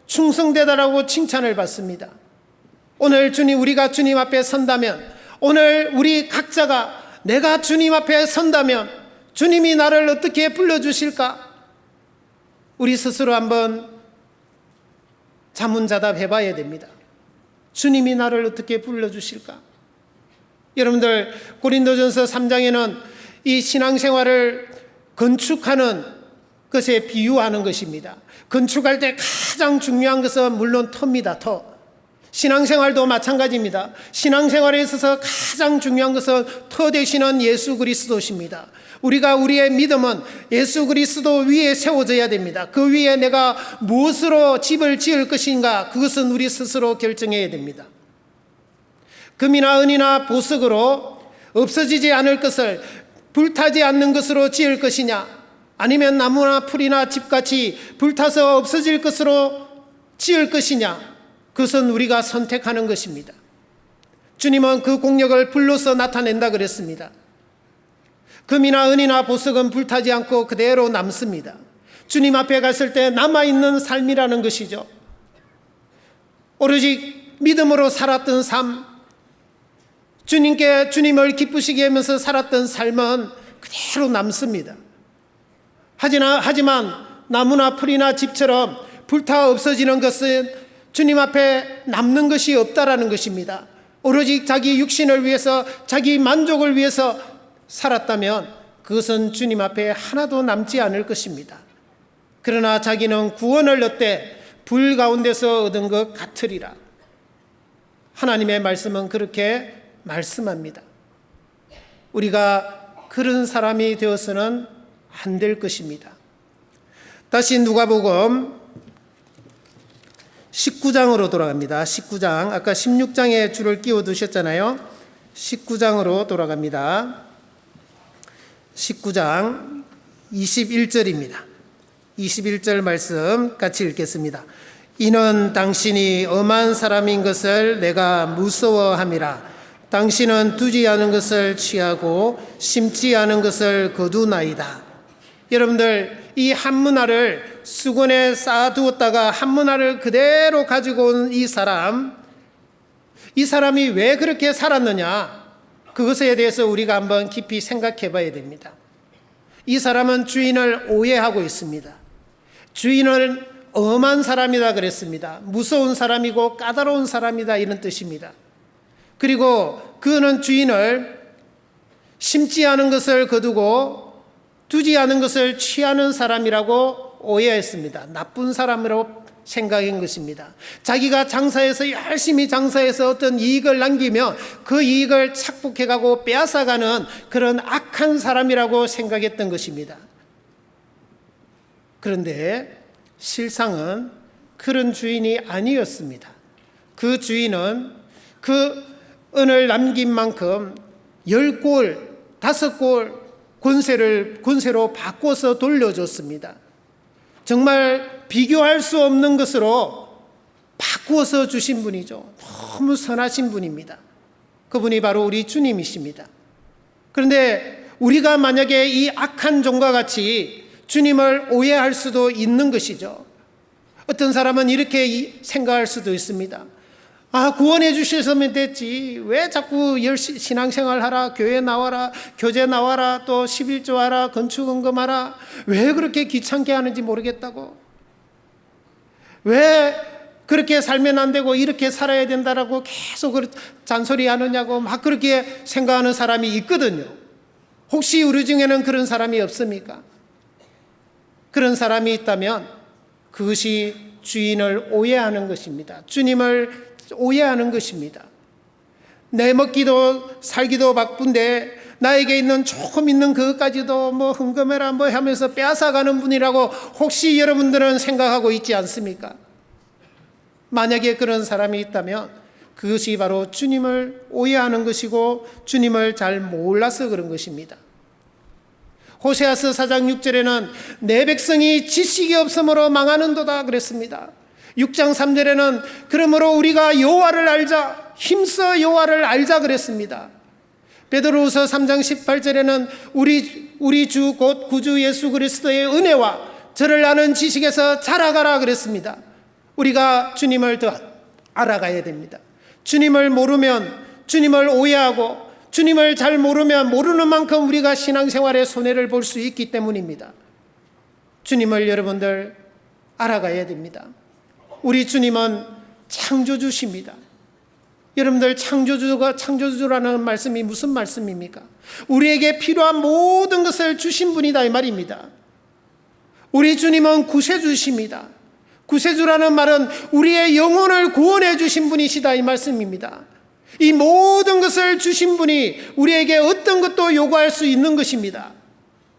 충성되다라고 칭찬을 받습니다. 오늘 우리가 주님 앞에 선다면, 오늘 우리 각자가 내가 주님 앞에 선다면 주님이 나를 어떻게 불러주실까? 우리 스스로 한번 자문자답 해봐야 됩니다. 주님이 나를 어떻게 불러주실까? 여러분들, 고린도전서 3장에는 이 신앙생활을 건축하는 것에 비유하는 것입니다. 건축할 때 가장 중요한 것은 물론 터입니다. 터. 신앙생활도 마찬가지입니다. 신앙생활에 있어서 가장 중요한 것은 터 되시는 예수 그리스도십니다. 우리의 믿음은 예수 그리스도 위에 세워져야 됩니다. 그 위에 내가 무엇으로 집을 지을 것인가, 그것은 우리 스스로 결정해야 됩니다. 금이나 은이나 보석으로 없어지지 않을 것을 불타지 않는 것으로 지을 것이냐, 아니면 나무나 풀이나 집같이 불타서 없어질 것으로 지을 것이냐, 그것은 우리가 선택하는 것입니다. 주님은 그 공력을 불로서 나타낸다 그랬습니다. 금이나 은이나 보석은 불타지 않고 그대로 남습니다. 주님 앞에 갔을 때 남아있는 삶이라는 것이죠. 오로지 믿음으로 살았던 삶, 주님을 기쁘시게 하면서 살았던 삶은 그대로 남습니다. 하지만 나무나 풀이나 집처럼 불타 없어지는 것은 주님 앞에 남는 것이 없다라는 것입니다. 오로지 자기 육신을 위해서, 자기 만족을 위해서 살았다면 그것은 주님 앞에 하나도 남지 않을 것입니다. 그러나 자기는 구원을 얻되 불 가운데서 얻은 것 같으리라. 하나님의 말씀은 그렇게 말씀합니다. 우리가 그런 사람이 되어서는 안 될 것입니다. 다시 누가복음 19장으로 돌아갑니다. 19장, 아까 16장에 줄을 끼워 두셨잖아요. 19장으로 돌아갑니다. 19장 21절입니다. 21절 말씀 같이 읽겠습니다. 이는 당신이 엄한 사람인 것을 내가 무서워함이라. 당신은 두지 않은 것을 취하고 심지 않은 것을 거두나이다. 여러분들, 이 한문화를 수건에 쌓아두었다가 한문화를 그대로 가지고 온 이 사람이 왜 그렇게 살았느냐, 그것에 대해서 우리가 한번 깊이 생각해 봐야 됩니다. 이 사람은 주인을 오해하고 있습니다. 주인은 엄한 사람이다 그랬습니다. 무서운 사람이고 까다로운 사람이다, 이런 뜻입니다. 그리고 그는 주인을 심지 않은 것을 거두고 두지 않은 것을 취하는 사람이라고 오해했습니다. 나쁜 사람으로 생각한 것입니다. 자기가 장사해서 열심히 장사해서 어떤 이익을 남기면 그 이익을 착복해가고 빼앗아가는 그런 악한 사람이라고 생각했던 것입니다. 그런데 실상은 그런 주인이 아니었습니다. 그 주인은 그 은을 남긴 만큼 10골, 5골 권세로 바꿔서 돌려줬습니다. 정말 비교할 수 없는 것으로 바꾸어서 주신 분이죠. 너무 선하신 분입니다. 그분이 바로 우리 주님이십니다. 그런데 우리가 만약에 이 악한 종과 같이 주님을 오해할 수도 있는 것이죠. 어떤 사람은 이렇게 생각할 수도 있습니다. 구원해 주셨으면 됐지. 왜 자꾸 신앙생활 하라, 교회 나와라, 교제 나와라, 또 11조 하라, 건축헌금하라. 왜 그렇게 귀찮게 하는지 모르겠다고. 왜 그렇게 살면 안 되고 이렇게 살아야 된다라고 계속 잔소리 하느냐고 막 그렇게 생각하는 사람이 있거든요. 혹시 우리 중에는 그런 사람이 없습니까? 그런 사람이 있다면 그것이 주인을 오해하는 것입니다. 주님을 오해하는 것입니다. 내 먹기도 살기도 바쁜데 나에게 있는 조금 있는 그것까지도 뭐 헌금해라 뭐 하면서 빼앗아가는 분이라고 혹시 여러분들은 생각하고 있지 않습니까? 만약에 그런 사람이 있다면 그것이 바로 주님을 오해하는 것이고 주님을 잘 몰라서 그런 것입니다. 호세아서 4장 6절에는 내 백성이 지식이 없으므로 망하는도다 그랬습니다. 6장 3절에는 그러므로 우리가 여호와를 알자, 힘써 여호와를 알자 그랬습니다. 베드로후서 3장 18절에는 우리 주 곧 구주 예수 그리스도의 은혜와 저를 아는 지식에서 자라가라 그랬습니다. 우리가 주님을 더 알아가야 됩니다. 주님을 모르면 주님을 오해하고 주님을 잘 모르면 모르는 만큼 우리가 신앙생활에 손해를 볼 수 있기 때문입니다. 주님을 여러분들 알아가야 됩니다. 우리 주님은 창조주십니다. 여러분들 창조주라는 말씀이 무슨 말씀입니까? 우리에게 필요한 모든 것을 주신 분이다 이 말입니다. 우리 주님은 구세주십니다. 구세주라는 말은 우리의 영혼을 구원해 주신 분이시다 이 말씀입니다. 이 모든 것을 주신 분이 우리에게 어떤 것도 요구할 수 있는 것입니다.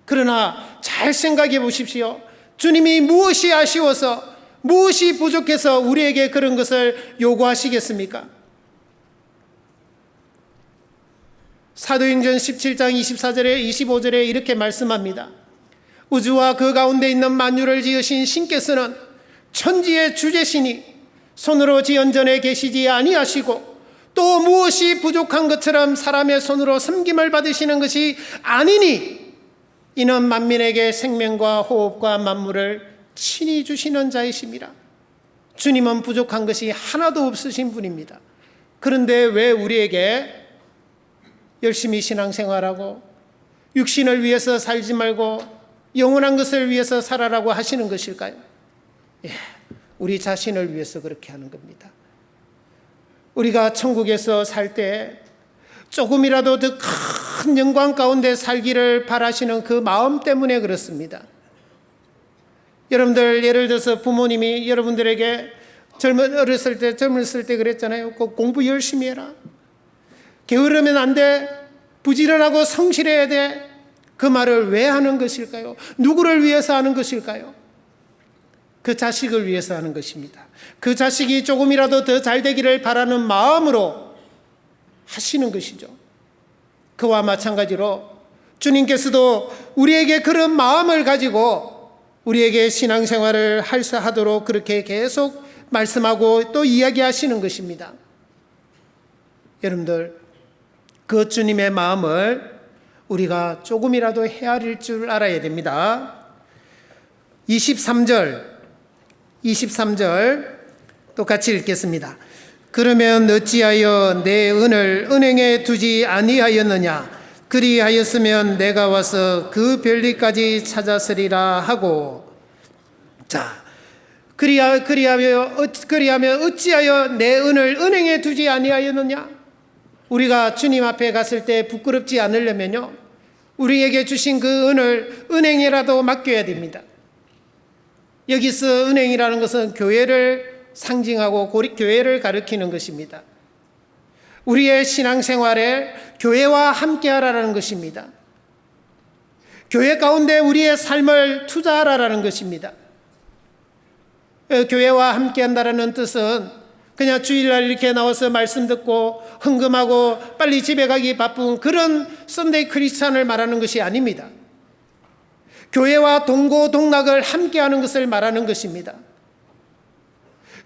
그러나 잘 생각해 보십시오. 주님이 무엇이 아쉬워서 무엇이 부족해서 우리에게 그런 것을 요구하시겠습니까? 사도행전 17장 24절에 25절에 이렇게 말씀합니다. 우주와 그 가운데 있는 만유를 지으신 신께서는 천지의 주제시니 손으로 지은 전에 계시지 아니하시고 또 무엇이 부족한 것처럼 사람의 손으로 섬김을 받으시는 것이 아니니 이는 만민에게 생명과 호흡과 만물을 친히 주시는 자이심이라. 주님은 부족한 것이 하나도 없으신 분입니다. 그런데 왜 우리에게 열심히 신앙생활하고 육신을 위해서 살지 말고 영원한 것을 위해서 살아라고 하시는 것일까요? 우리 자신을 위해서 그렇게 하는 겁니다. 우리가 천국에서 살 때 조금이라도 더 큰 영광 가운데 살기를 바라시는 그 마음 때문에 그렇습니다. 여러분들 예를 들어서 부모님이 여러분들에게 젊었을 때 그랬잖아요. 꼭 공부 열심히 해라. 게으르면 안 돼. 부지런하고 성실해야 돼. 그 말을 왜 하는 것일까요? 누구를 위해서 하는 것일까요? 그 자식을 위해서 하는 것입니다. 그 자식이 조금이라도 더 잘 되기를 바라는 마음으로 하시는 것이죠. 그와 마찬가지로 주님께서도 우리에게 그런 마음을 가지고 우리에게 신앙생활을 하도록 그렇게 계속 말씀하고 또 이야기하시는 것입니다. 여러분들 그 주님의 마음을 우리가 조금이라도 헤아릴 줄 알아야 됩니다. 23절 똑같이 읽겠습니다. 그러면 어찌하여 내 은을 은행에 두지 아니하였느냐? 그리하였으면 내가 와서 그 별리까지 찾았으리라 하고. 자, 그리하면 어찌하여 내 은을 은행에 두지 아니하였느냐? 우리가 주님 앞에 갔을 때 부끄럽지 않으려면요, 우리에게 주신 그 은을 은행에라도 맡겨야 됩니다. 여기서 은행이라는 것은 교회를 상징하고 교회를 가리키는 것입니다. 우리의 신앙생활에 교회와 함께하라는 것입니다. 교회 가운데 우리의 삶을 투자하라는 것입니다. 교회와 함께한다라는 뜻은 그냥 주일날 이렇게 나와서 말씀 듣고 헌금하고 빨리 집에 가기 바쁜 그런 썬데이 크리스찬을 말하는 것이 아닙니다. 교회와 동고동락을 함께하는 것을 말하는 것입니다.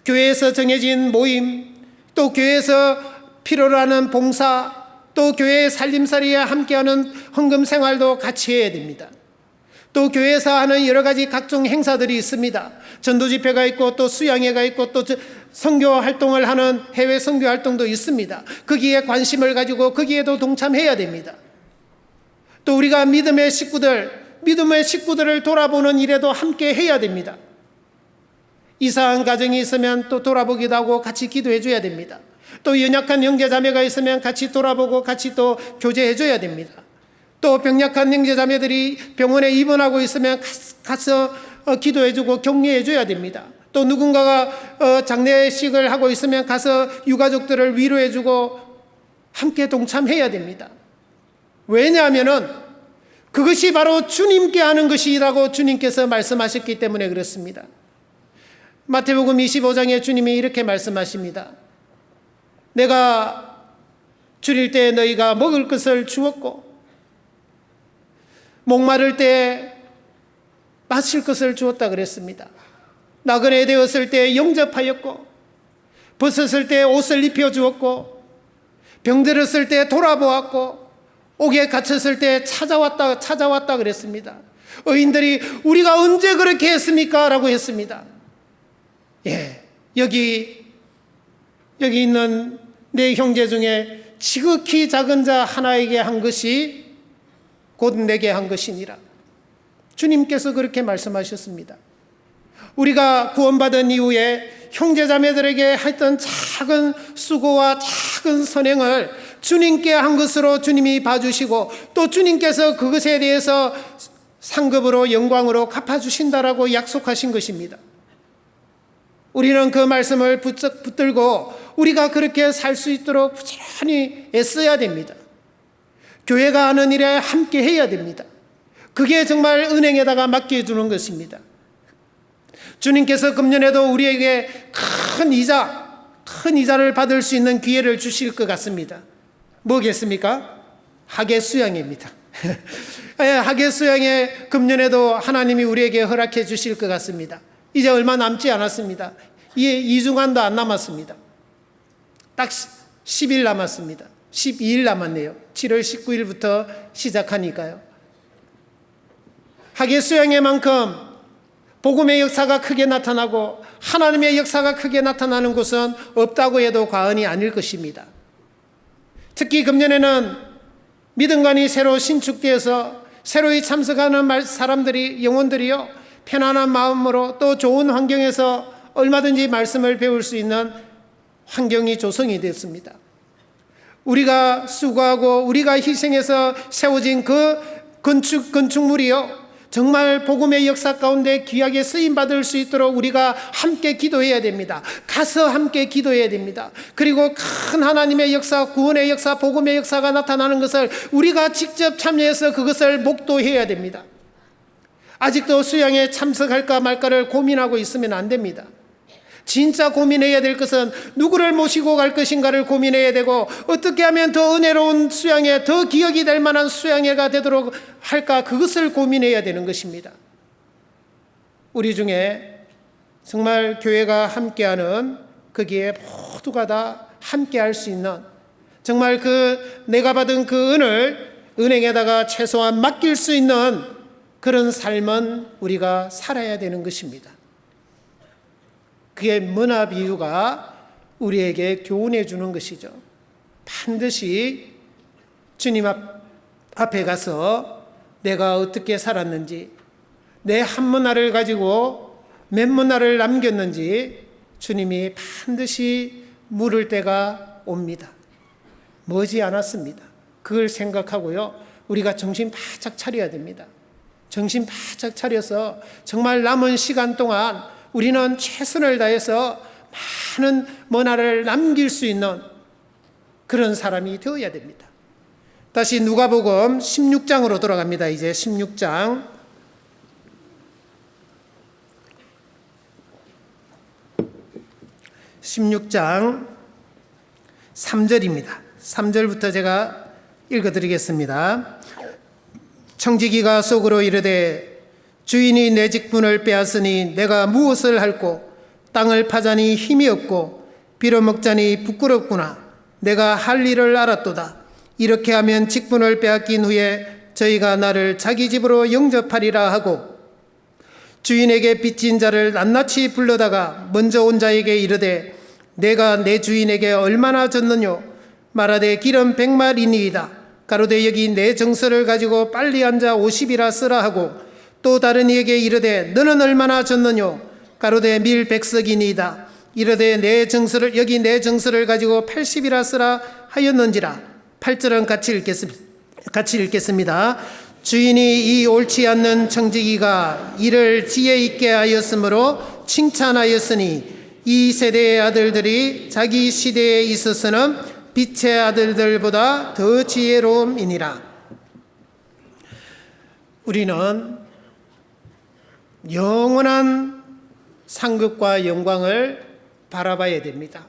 교회에서 정해진 모임, 또 교회에서 필요로 하는 봉사, 또 교회의 살림살이에 함께하는 헌금 생활도 같이 해야 됩니다. 또 교회에서 하는 여러 가지 각종 행사들이 있습니다. 전도 집회가 있고 또 수양회가 있고 또 선교 활동을 하는 해외 선교 활동도 있습니다. 거기에 관심을 가지고 거기에도 동참해야 됩니다. 또 우리가 믿음의 식구들을 돌아보는 일에도 함께 해야 됩니다. 이상한 가정이 있으면 또 돌아보기도 하고 같이 기도해 줘야 됩니다. 또 연약한 형제자매가 있으면 같이 돌아보고 같이 또 교제해 줘야 됩니다. 또 병약한 형제자매들이 병원에 입원하고 있으면 가서 기도해 주고 격려해 줘야 됩니다. 또 누군가가 장례식을 하고 있으면 가서 유가족들을 위로해 주고 함께 동참해야 됩니다. 왜냐하면은 그것이 바로 주님께 하는 것이라고 주님께서 말씀하셨기 때문에 그렇습니다. 마태복음 25장에 주님이 이렇게 말씀하십니다. 내가 줄일 때 너희가 먹을 것을 주었고 목마를 때 마실 것을 주었다 그랬습니다. 나그네 되었을 때 영접하였고 벗었을 때 옷을 입혀주었고 병들었을 때 돌아보았고 옥에 갇혔을 때 찾아왔다 그랬습니다. 의인들이 우리가 언제 그렇게 했습니까? 라고 했습니다. 여기 있는 내 형제 중에 지극히 작은 자 하나에게 한 것이 곧 내게 한 것이니라. 주님께서 그렇게 말씀하셨습니다. 우리가 구원받은 이후에 형제자매들에게 했던 작은 수고와 작은 선행을 주님께 한 것으로 주님이 봐주시고 또 주님께서 그것에 대해서 상급으로 영광으로 갚아주신다라고 약속하신 것입니다. 우리는 그 말씀을 붙들고 우리가 그렇게 살 수 있도록 부지런히 애써야 됩니다. 교회가 하는 일에 함께 해야 됩니다. 그게 정말 은행에다가 맡겨주는 것입니다. 주님께서 금년에도 우리에게 큰 이자를 받을 수 있는 기회를 주실 것 같습니다. 뭐겠습니까? 학예 수양회입니다. 학예 수양회 금년에도 하나님이 우리에게 허락해 주실 것 같습니다. 이제 얼마 남지 않았습니다. 2주간도 안 남았습니다. 딱 10일 남았습니다. 12일 남았네요. 7월 19일부터 시작하니까요. 학예 수양회만큼 복음의 역사가 크게 나타나고 하나님의 역사가 크게 나타나는 곳은 없다고 해도 과언이 아닐 것입니다. 특히 금년에는 믿음관이 새로 신축되어서 새로이 참석하는 사람들이 영혼들이요 편안한 마음으로 또 좋은 환경에서 얼마든지 말씀을 배울 수 있는 환경이 조성이 됐습니다. 우리가 수고하고 우리가 희생해서 세워진 그 건축물이요 정말 복음의 역사 가운데 귀하게 쓰임받을 수 있도록 우리가 함께 기도해야 됩니다. 가서 함께 기도해야 됩니다. 그리고 큰 하나님의 역사, 구원의 역사, 복음의 역사가 나타나는 것을 우리가 직접 참여해서 그것을 목도해야 됩니다. 아직도 수양에 참석할까 말까를 고민하고 있으면 안 됩니다. 진짜 고민해야 될 것은 누구를 모시고 갈 것인가를 고민해야 되고 어떻게 하면 더 은혜로운 수양회, 더 기억이 될 만한 수양회가 되도록 할까 그것을 고민해야 되는 것입니다. 우리 중에 정말 교회가 함께하는 거기에 모두가 다 함께할 수 있는 정말 내가 받은 그 은을 은행에다가 최소한 맡길 수 있는 그런 삶은 우리가 살아야 되는 것입니다. 그의 문화 비유가 우리에게 교훈해 주는 것이죠. 반드시 주님 앞에 가서 내가 어떻게 살았는지, 내 한 문화를 가지고 몇 문화를 남겼는지 주님이 반드시 물을 때가 옵니다. 머지 않았습니다. 그걸 생각하고요, 우리가 정신 바짝 차려야 됩니다. 정신 바짝 차려서 정말 남은 시간 동안 우리는 최선을 다해서 많은 문화를 남길 수 있는 그런 사람이 되어야 됩니다. 다시 누가복음 16장으로 돌아갑니다. 이제 16장 3절입니다. 3절부터 제가 읽어드리겠습니다. 청지기가 속으로 이르되 주인이 내 직분을 빼앗으니 내가 무엇을 할꼬? 땅을 파자니 힘이 없고 빌어먹자니 부끄럽구나. 내가 할 일을 알았도다. 이렇게 하면 직분을 빼앗긴 후에 저희가 나를 자기 집으로 영접하리라 하고 주인에게 빚진 자를 낱낱이 불러다가 먼저 온 자에게 이르되 내가 내 주인에게 얼마나 졌느뇨? 말하되 기름 100마리니이다. 가로되 여기 내 정서를 가지고 빨리 앉아 50이라 쓰라 하고 또 다른 이에게 이르되 너는 얼마나 졌느뇨? 가로되 밀 100석이니이다. 이르되 여기 내 정서를 가지고 80이라 쓰라 하였는지라. 8절은 같이 읽겠습니다. 주인이 이 옳지 않는 청지기가 이를 지혜 있게 하였으므로 칭찬하였으니 이 세대의 아들들이 자기 시대에 있어서는 빛의 아들들보다 더 지혜로움이니라. 우리는 영원한 상급과 영광을 바라봐야 됩니다.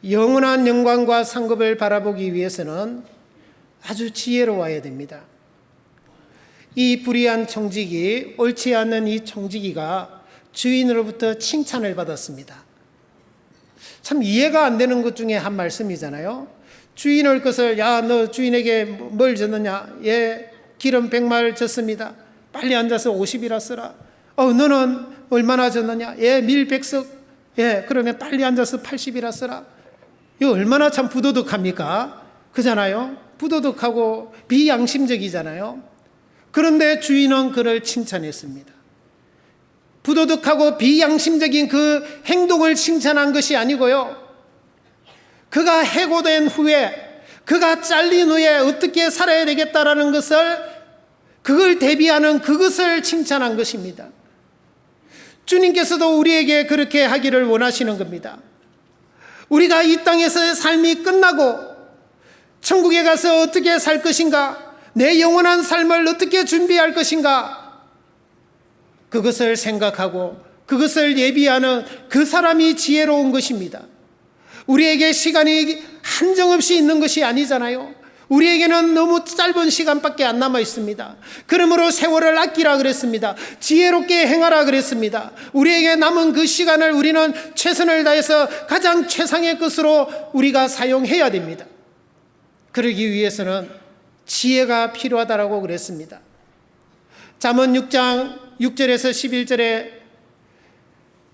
영원한 영광과 상급을 바라보기 위해서는 아주 지혜로워야 됩니다. 이 불의한 청지기, 옳지 않은 이 청지기가 주인으로부터 칭찬을 받았습니다. 참 이해가 안 되는 것 중에 한 말씀이잖아요. 주인을 것을 야 너 주인에게 뭘 줬느냐? 예 기름 100말 줬습니다. 빨리 앉아서 50이라 쓰라. 너는 얼마나 줬느냐? 예 밀 100석. 예 그러면 빨리 앉아서 80이라 쓰라. 이거 얼마나 참 부도덕합니까? 그잖아요. 부도덕하고 비양심적이잖아요. 그런데 주인은 그를 칭찬했습니다. 부도덕하고 비양심적인 그 행동을 칭찬한 것이 아니고요. 그가 해고된 후에, 그가 잘린 후에 어떻게 살아야 되겠다라는 것을, 그걸 대비하는 그것을 칭찬한 것입니다. 주님께서도 우리에게 그렇게 하기를 원하시는 겁니다. 우리가 이 땅에서의 삶이 끝나고 천국에 가서 어떻게 살 것인가, 내 영원한 삶을 어떻게 준비할 것인가, 그것을 생각하고 그것을 예비하는 그 사람이 지혜로운 것입니다. 우리에게 시간이 한정없이 있는 것이 아니잖아요. 우리에게는 너무 짧은 시간밖에 안 남아 있습니다. 그러므로 세월을 아끼라 그랬습니다. 지혜롭게 행하라 그랬습니다. 우리에게 남은 그 시간을 우리는 최선을 다해서 가장 최상의 것으로 우리가 사용해야 됩니다. 그러기 위해서는 지혜가 필요하다라고 그랬습니다. 잠언 6장 6절에서 11절에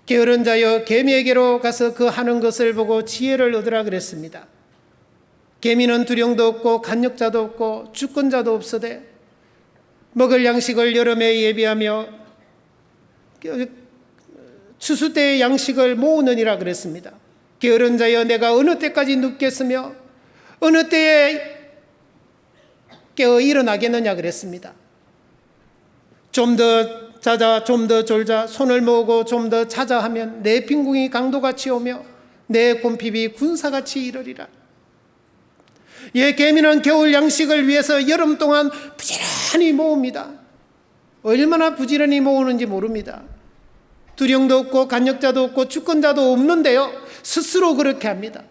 게으른 자여 개미에게로 가서 그 하는 것을 보고 지혜를 얻으라 그랬습니다. 개미는 두령도 없고 간역자도 없고 주권자도 없으되 먹을 양식을 여름에 예비하며 추수 때의 양식을 모으느니라 그랬습니다. 게으른 자여 내가 어느 때까지 눕겠으며 어느 때에 깨어 일어나겠느냐 그랬습니다. 좀 더 자자 좀 더 졸자 손을 모으고 좀 더 자자 하면 내 빈궁이 강도같이 오며 내 곰핍이 군사같이 이르리라. 예, 개미는 겨울 양식을 위해서 여름 동안 부지런히 모읍니다. 얼마나 부지런히 모으는지 모릅니다. 두령도 없고 간역자도 없고 주권자도 없는데요, 스스로 그렇게 합니다.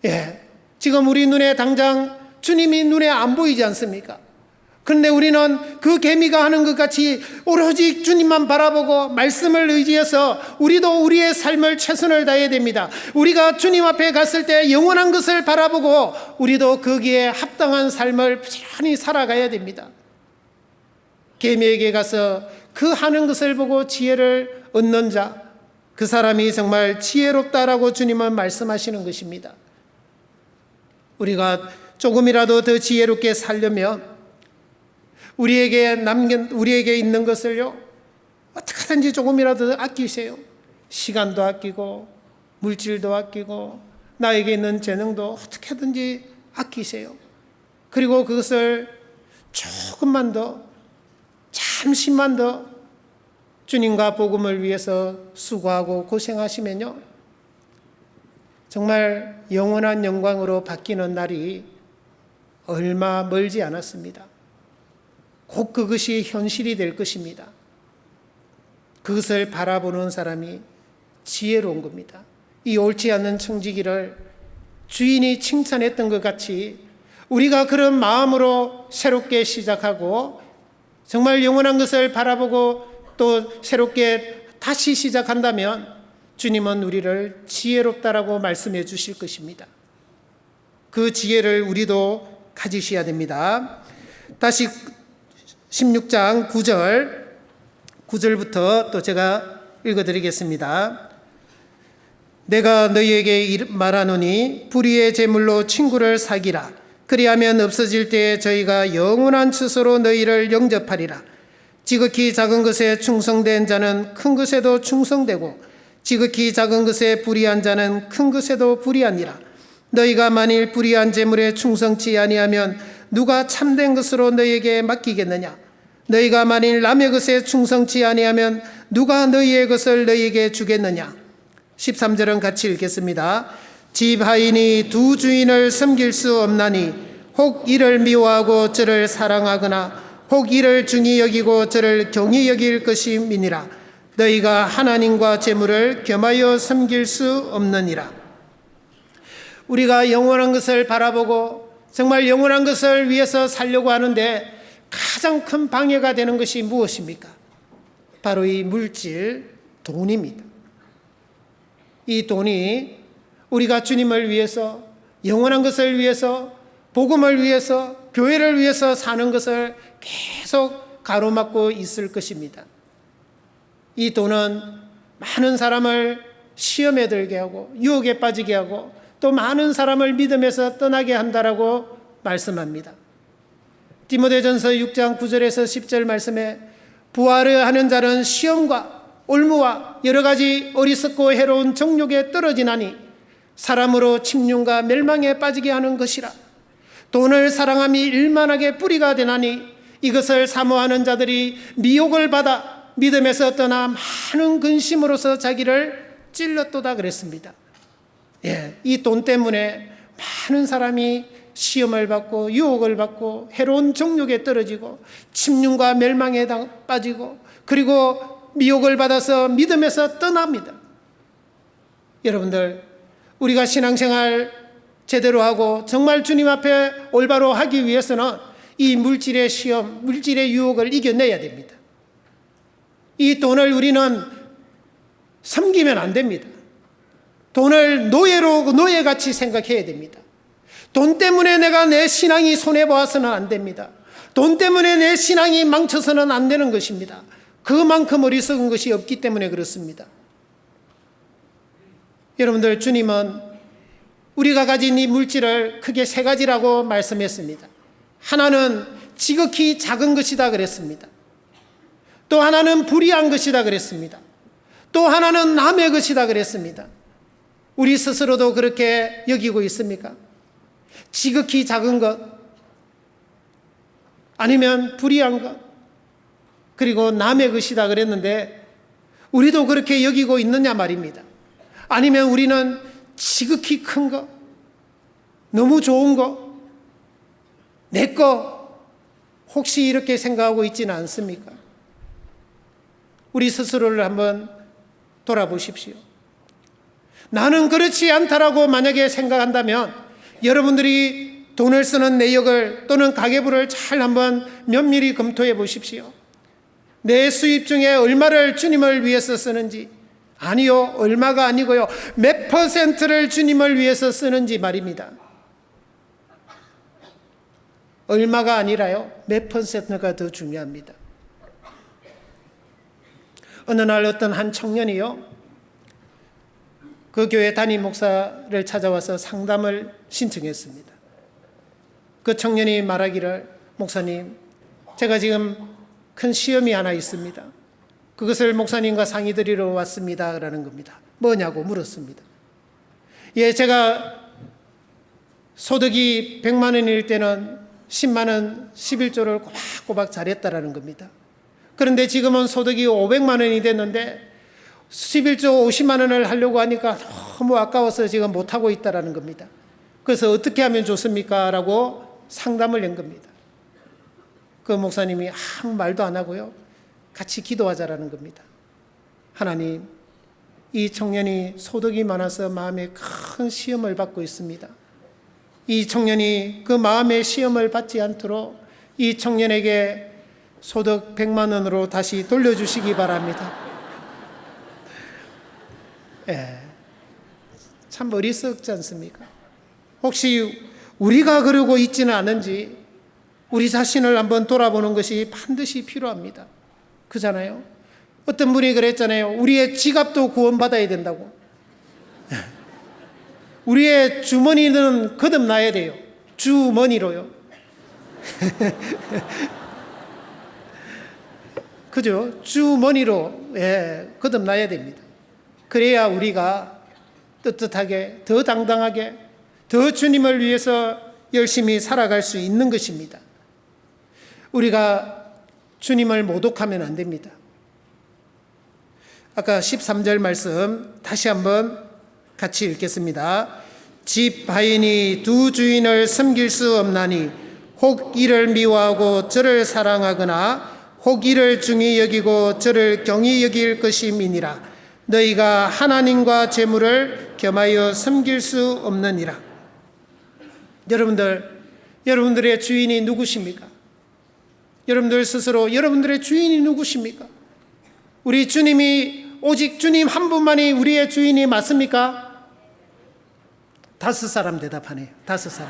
예, 지금 우리 눈에 당장 주님이 눈에 안 보이지 않습니까? 그런데 우리는 그 개미가 하는 것 같이 오로지 주님만 바라보고 말씀을 의지해서 우리도 우리의 삶을 최선을 다해야 됩니다. 우리가 주님 앞에 갔을 때 영원한 것을 바라보고 우리도 거기에 합당한 삶을 부지런히 살아가야 됩니다. 개미에게 가서 그 하는 것을 보고 지혜를 얻는 자, 그 사람이 정말 지혜롭다라고 주님은 말씀하시는 것입니다. 우리가 조금이라도 더 지혜롭게 살려면 우리에게 있는 것을요, 어떻게든지 조금이라도 아끼세요. 시간도 아끼고 물질도 아끼고 나에게 있는 재능도 어떻게든지 아끼세요. 그리고 그것을 조금만 더, 잠시만 더 주님과 복음을 위해서 수고하고 고생하시면요, 정말 영원한 영광으로 바뀌는 날이 얼마 멀지 않았습니다. 곧 그것이 현실이 될 것입니다. 그것을 바라보는 사람이 지혜로운 겁니다. 이 옳지 않는 청지기를 주인이 칭찬했던 것 같이 우리가 그런 마음으로 새롭게 시작하고 정말 영원한 것을 바라보고 또 새롭게 다시 시작한다면 주님은 우리를 지혜롭다라고 말씀해 주실 것입니다. 그 지혜를 우리도 가지셔야 됩니다. 다시 16장 9절부터 또 제가 읽어드리겠습니다. 내가 너희에게 말하노니 불의의 제물로 친구를 사귀라. 그리하면 없어질 때에 저희가 영원한 처소로 너희를 영접하리라. 지극히 작은 것에 충성된 자는 큰 것에도 충성되고 지극히 작은 것에 불의한 자는 큰 것에도 불의하니라. 너희가 만일 불의한 제물에 충성치 아니하면 누가 참된 것으로 너희에게 맡기겠느냐? 너희가 만일 남의 것에 충성치 아니하면 누가 너희의 것을 너희에게 주겠느냐? 13절은 같이 읽겠습니다. 집 하인이 두 주인을 섬길 수 없나니 혹 이를 미워하고 저를 사랑하거나 혹 이를 중히 여기고 저를 경히 여길 것임이니라. 너희가 하나님과 재물을 겸하여 섬길 수 없느니라. 우리가 영원한 것을 바라보고 정말 영원한 것을 위해서 살려고 하는데 가장 큰 방해가 되는 것이 무엇입니까? 바로 이 물질, 돈입니다. 이 돈이 우리가 주님을 위해서, 영원한 것을 위해서, 복음을 위해서, 교회를 위해서 사는 것을 계속 가로막고 있을 것입니다. 이 돈은 많은 사람을 시험에 들게 하고 유혹에 빠지게 하고 또 많은 사람을 믿음에서 떠나게 한다라고 말씀합니다. 디모데전서 6장 9절에서 10절 말씀에 부하려 하는 자는 시험과 올무와 여러 가지 어리석고 해로운 정욕에 떨어지나니 사람으로 침륜과 멸망에 빠지게 하는 것이라. 돈을 사랑함이 일만하게 뿌리가 되나니 이것을 사모하는 자들이 미혹을 받아 믿음에서 떠나 많은 근심으로서 자기를 찔렀도다 그랬습니다. 이 돈 때문에 많은 사람이 시험을 받고 유혹을 받고 해로운 정욕에 떨어지고 침륜과 멸망에 빠지고 그리고 미혹을 받아서 믿음에서 떠납니다. 여러분들, 우리가 신앙생활 제대로 하고 정말 주님 앞에 올바로 하기 위해서는 이 물질의 시험, 물질의 유혹을 이겨내야 됩니다. 이 돈을 우리는 섬기면 안 됩니다. 돈을 노예같이 생각해야 됩니다. 돈 때문에 내가 내 신앙이 손해보아서는 안 됩니다. 돈 때문에 내 신앙이 망쳐서는 안 되는 것입니다. 그만큼 어리석은 것이 없기 때문에 그렇습니다. 여러분들, 주님은 우리가 가진 이 물질을 크게 세 가지라고 말씀했습니다. 하나는 지극히 작은 것이다 그랬습니다. 또 하나는 불의한 것이다 그랬습니다. 또 하나는 남의 것이다 그랬습니다. 우리 스스로도 그렇게 여기고 있습니까? 지극히 작은 것, 아니면 불의한 것, 그리고 남의 것이다 그랬는데 우리도 그렇게 여기고 있느냐 말입니다. 아니면 우리는 지극히 큰 것, 너무 좋은 것, 내 거, 혹시 이렇게 생각하고 있지는 않습니까? 우리 스스로를 한번 돌아보십시오. 나는 그렇지 않다라고 만약에 생각한다면 여러분들이 돈을 쓰는 내역을 또는 가계부를 잘 한번 면밀히 검토해 보십시오. 내 수입 중에 얼마를 주님을 위해서 쓰는지, 아니요, 얼마가 아니고요, 몇 퍼센트를 주님을 위해서 쓰는지 말입니다. 얼마가 아니라요, 몇 퍼센트가 더 중요합니다. 어느 날 어떤 한 청년이요, 그 교회 담임 목사를 찾아와서 상담을 신청했습니다. 그 청년이 말하기를, 목사님, 제가 지금 큰 시험이 하나 있습니다. 그것을 목사님과 상의 드리러 왔습니다. 라는 겁니다. 뭐냐고 물었습니다. 제가 소득이 100만 원일 때는 10만 원 11조를 꼬박꼬박 잘했다라는 겁니다. 그런데 지금은 소득이 500만 원이 됐는데 11조 50만 원을 하려고 하니까 너무 아까워서 지금 못하고 있다라는 겁니다. 그래서 어떻게 하면 좋습니까? 라고 상담을 한 겁니다. 그 목사님이 아무 말도 안 하고요, 같이 기도하자라는 겁니다. 하나님, 이 청년이 소득이 많아서 마음에 큰 시험을 받고 있습니다. 이 청년이 그 마음의 시험을 받지 않도록 이 청년에게 소득 100만 원으로 다시 돌려주시기 바랍니다. 참 어리석지 않습니까? 혹시 우리가 그러고 있지는 않은지 우리 자신을 한번 돌아보는 것이 반드시 필요합니다. 그잖아요. 어떤 분이 그랬잖아요. 우리의 지갑도 구원받아야 된다고. 우리의 주머니는 거듭나야 돼요. 주머니로요. 그죠? 주머니로 거듭나야 됩니다. 그래야 우리가 떳떳하게, 더 당당하게, 더 주님을 위해서 열심히 살아갈 수 있는 것입니다. 우리가 주님을 모독하면 안 됩니다. 아까 13절 말씀 다시 한번 같이 읽겠습니다. 집 하인이 두 주인을 섬길 수 없나니 혹 이를 미워하고 저를 사랑하거나 혹 이를 중히 여기고 저를 경히 여길 것임이니라. 너희가 하나님과 재물을 겸하여 섬길 수 없느니라. 여러분들의 주인이 누구십니까? 여러분들 스스로 여러분들의 주인이 누구십니까? 우리 주님이 오직 주님 한 분만이 우리의 주인이 맞습니까? 5사람 대답하네요. 5사람.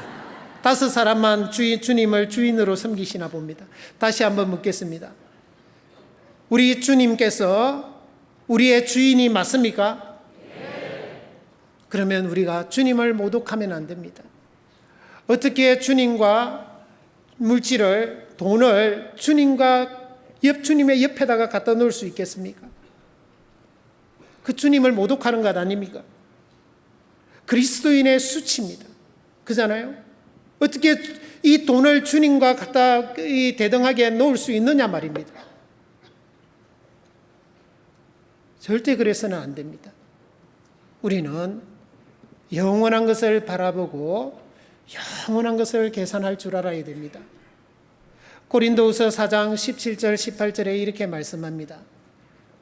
5사람만 주님을 주인으로 섬기시나 봅니다. 다시 한번 묻겠습니다. 우리 주님께서 우리의 주인이 맞습니까? 그러면 우리가 주님을 모독하면 안 됩니다. 어떻게 주님과 물질을, 돈을 주님의 옆에다가 갖다 놓을 수 있겠습니까? 그 주님을 모독하는 것 아닙니까? 그리스도인의 수치입니다. 그잖아요? 어떻게 이 돈을 주님과 갖다 대등하게 놓을 수 있느냐 말입니다. 절대 그래서는 안 됩니다. 우리는 영원한 것을 바라보고 영원한 것을 계산할 줄 알아야 됩니다. 고린도후서 4장 17절 18절에 이렇게 말씀합니다.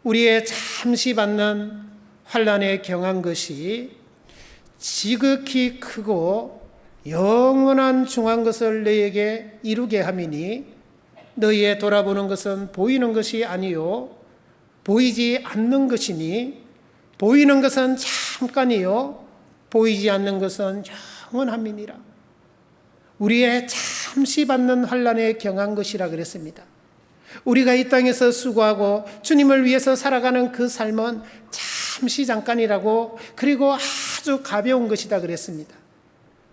우리의 잠시 받는 환난에 경한 것이 지극히 크고 영원한 중한 것을 너희에게 이루게 함이니 너희의 돌아보는 것은 보이는 것이 아니요 보이지 않는 것이니 보이는 것은 잠깐이요 보이지 않는 것은 영원함이니라. 우리의 잠시 받는 환난에 경한 것이라 그랬습니다. 우리가 이 땅에서 수고하고 주님을 위해서 살아가는 그 삶은 잠시 잠깐이라고, 그리고 아주 가벼운 것이다 그랬습니다.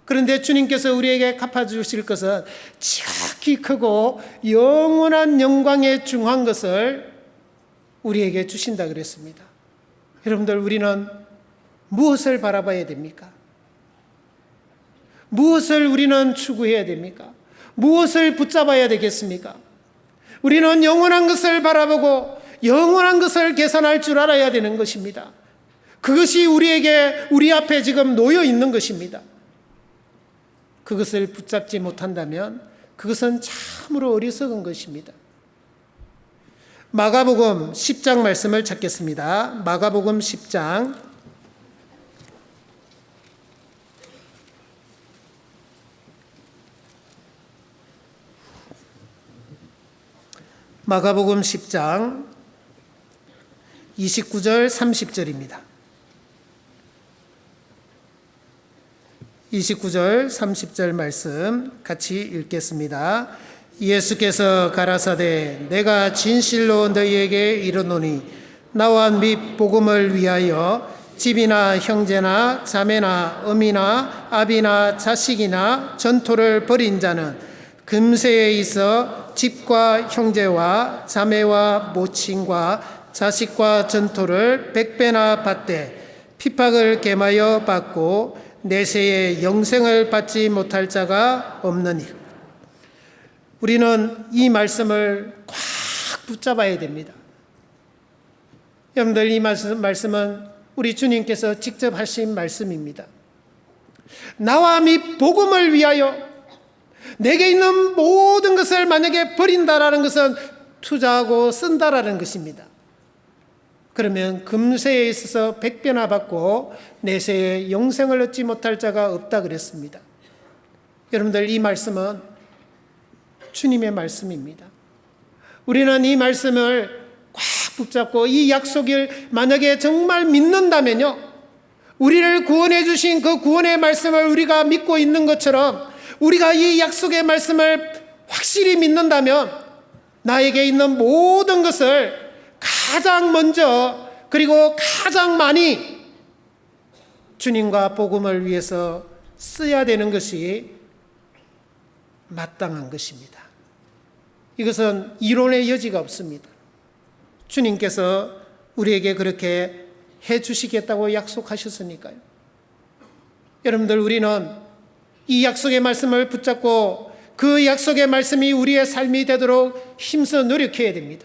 그런데 주님께서 우리에게 갚아주실 것은 지극히 크고 영원한 영광에 중한 것을 우리에게 주신다 그랬습니다. 여러분들, 우리는 무엇을 바라봐야 됩니까? 무엇을 우리는 추구해야 됩니까? 무엇을 붙잡아야 되겠습니까? 우리는 영원한 것을 바라보고 영원한 것을 계산할 줄 알아야 되는 것입니다. 그것이 우리 앞에 지금 놓여 있는 것입니다. 그것을 붙잡지 못한다면 그것은 참으로 어리석은 것입니다. 마가복음 10장 말씀을 찾겠습니다. 마가복음 10장 마가복음 10장 29절 30절입니다. 29절 30절 말씀 같이 읽겠습니다. 예수께서 가라사대 내가 진실로 너희에게 이르노니 나와 및 복음을 위하여 집이나 형제나 자매나 어미나 아비나 자식이나 전토를 벌인 자는 금세에 있어 집과 형제와 자매와 모친과 자식과 전토를 100배나 받되 핍박을 gem하여 받고 내세에 영생을 받지 못할 자가 없느니라. 우리는 이 말씀을 꽉 붙잡아야 됩니다. 여러분들, 이 말씀은 우리 주님께서 직접 하신 말씀입니다. 나와 및 복음을 위하여 내게 있는 모든 것을 만약에 버린다라는 것은 투자하고 쓴다라는 것입니다. 그러면 금세에 있어서 백배나 받고 내세에 영생을 얻지 못할 자가 없다 그랬습니다. 여러분들, 이 말씀은 주님의 말씀입니다. 우리는 이 말씀을 꽉 붙잡고 이 약속을 만약에 정말 믿는다면요, 우리를 구원해 주신 그 구원의 말씀을 우리가 믿고 있는 것처럼 우리가 이 약속의 말씀을 확실히 믿는다면 나에게 있는 모든 것을 가장 먼저 그리고 가장 많이 주님과 복음을 위해서 써야 되는 것이 마땅한 것입니다. 이것은 이론의 여지가 없습니다. 주님께서 우리에게 그렇게 해 주시겠다고 약속하셨으니까요. 여러분들, 우리는 이 약속의 말씀을 붙잡고 그 약속의 말씀이 우리의 삶이 되도록 힘써 노력해야 됩니다.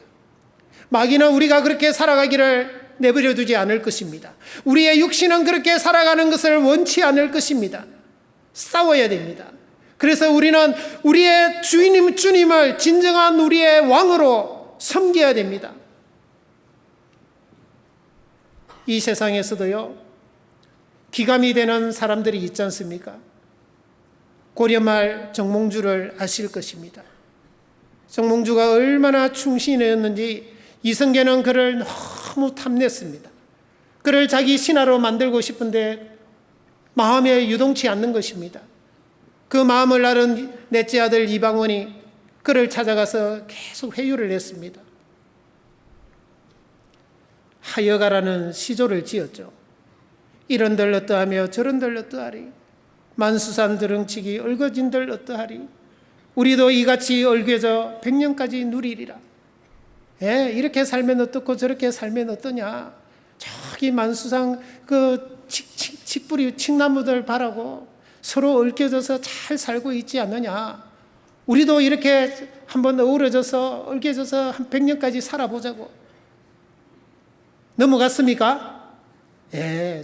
마귀는 우리가 그렇게 살아가기를 내버려 두지 않을 것입니다. 우리의 육신은 그렇게 살아가는 것을 원치 않을 것입니다. 싸워야 됩니다. 그래서 우리는 우리의 주님을 진정한 우리의 왕으로 섬겨야 됩니다. 이 세상에서도요, 기감이 되는 사람들이 있지 않습니까? 고려말 정몽주를 아실 것입니다. 정몽주가 얼마나 충신이었는지 이성계는 그를 너무 탐냈습니다. 그를 자기 신하로 만들고 싶은데 마음에 유동치 않는 것입니다. 그 마음을 알은 넷째 아들 이방원이 그를 찾아가서 계속 회유를 했습니다. 하여가라는 시조를 지었죠. 이런들 어떠하며 저런들 어떠하리. 만수산 드렁치기 얽어진들 어떠하리. 우리도 이같이 얽혀져 100년까지 누리리라. 이렇게 살면 어떻고 저렇게 살면 어떠냐. 저기 만수산 그 칡뿌리 칡나무들 바라고 서로 얽혀져서 잘 살고 있지 않느냐. 우리도 이렇게 한번 어우러져서 얽혀져서 한 100년까지 살아보자고. 넘어갔습니까?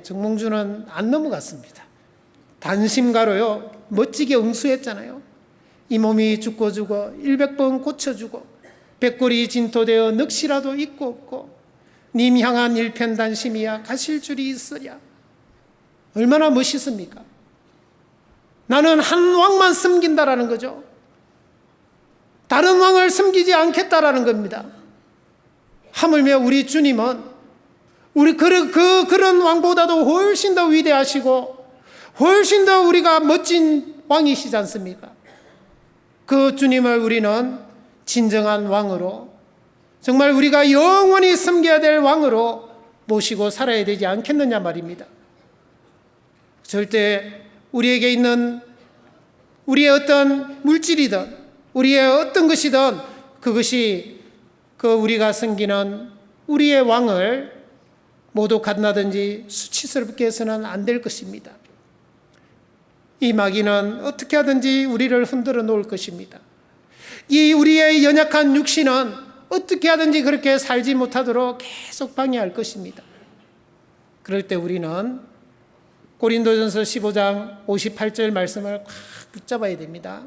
정몽주는 안 넘어갔습니다. 단심가로요, 멋지게 응수했잖아요. 이 몸이 죽고 죽어 100번 고쳐주고 백골이 진토되어 넋이라도 있고 없고 님 향한 일편단심이야 가실 줄이 있으랴. 얼마나 멋있습니까? 나는 한 왕만 섬긴다라는 거죠. 다른 왕을 섬기지 않겠다라는 겁니다. 하물며 우리 주님은 그런 왕보다도 훨씬 더 위대하시고 훨씬 더 우리가 멋진 왕이시지 않습니까? 그 주님을 우리는 진정한 왕으로, 정말 우리가 영원히 섬겨야 될 왕으로 모시고 살아야 되지 않겠느냐 말입니다. 절대 우리에게 있는 우리의 어떤 물질이든 우리의 어떤 것이든 그것이 우리가 섬기는 우리의 왕을 모독한다든지 수치스럽게 해서는 안 될 것입니다. 이 마귀는 어떻게 하든지 우리를 흔들어 놓을 것입니다. 이 우리의 연약한 육신은 어떻게 하든지 그렇게 살지 못하도록 계속 방해할 것입니다. 그럴 때 우리는 고린도전서 15장 58절 말씀을 꽉 붙잡아야 됩니다.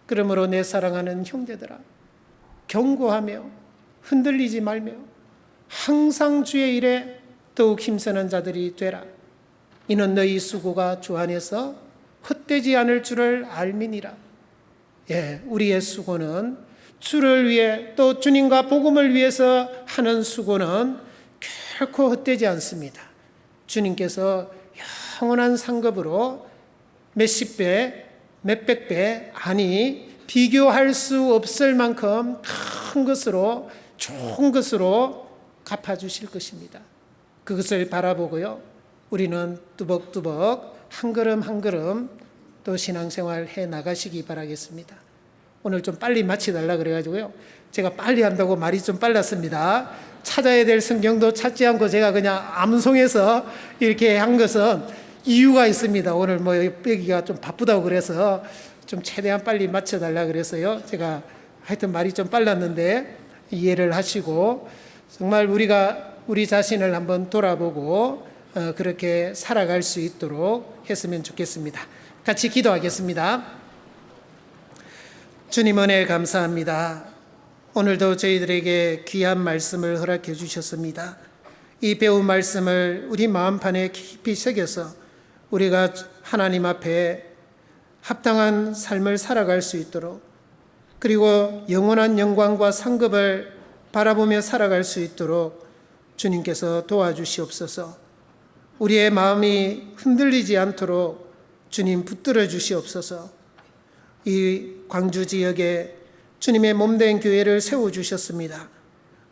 그러므로 내 사랑하는 형제들아, 경고하며 흔들리지 말며 항상 주의 일에 더욱 힘쓰는 자들이 되라. 이는 너희 수고가 주 안에서 헛되지 않을 줄을 알미니라. 우리의 수고는 주를 위해 또 주님과 복음을 위해서 하는 수고는 결코 헛되지 않습니다. 주님께서 영원한 상급으로 몇십 배, 몇백 배, 아니 비교할 수 없을 만큼 큰 것으로, 좋은 것으로 갚아주실 것입니다. 그것을 바라보고요, 우리는 뚜벅뚜벅 한 걸음 한 걸음 또 신앙생활 해 나가시기 바라겠습니다. 오늘 좀 빨리 마치달라 그래가지고요, 제가 빨리 한다고 말이 좀 빨랐습니다. 찾아야 될 성경도 찾지 않고 제가 그냥 암송해서 이렇게 한 것은 이유가 있습니다. 오늘 여기가 좀 바쁘다고 그래서 좀 최대한 빨리 맞춰달라 그래서요. 제가 하여튼 말이 좀 빨랐는데 이해를 하시고 정말 우리가 우리 자신을 한번 돌아보고 그렇게 살아갈 수 있도록 했으면 좋겠습니다. 같이 기도하겠습니다. 주님 은혜 감사합니다. 오늘도 저희들에게 귀한 말씀을 허락해 주셨습니다. 이 배운 말씀을 우리 마음판에 깊이 새겨서 우리가 하나님 앞에 합당한 삶을 살아갈 수 있도록, 그리고 영원한 영광과 상급을 바라보며 살아갈 수 있도록 주님께서 도와주시옵소서. 우리의 마음이 흔들리지 않도록 주님 붙들어 주시옵소서. 이 광주 지역에 주님의 몸된 교회를 세워주셨습니다.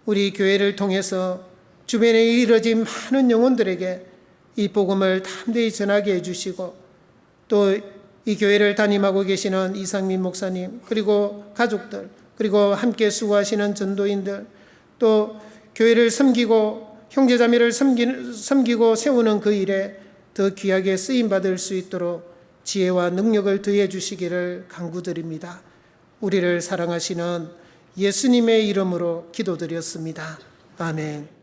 우리 교회를 통해서 주변에 이르러진 많은 영혼들에게 이 복음을 담대히 전하게 해주시고, 또 이 교회를 담임하고 계시는 이상민 목사님, 그리고 가족들, 그리고 함께 수고하시는 전도인들, 또 교회를 섬기고 형제자매를 섬기고 세우는 그 일에 더 귀하게 쓰임받을 수 있도록 지혜와 능력을 더해 주시기를 간구드립니다. 우리를 사랑하시는 예수님의 이름으로 기도드렸습니다. 아멘.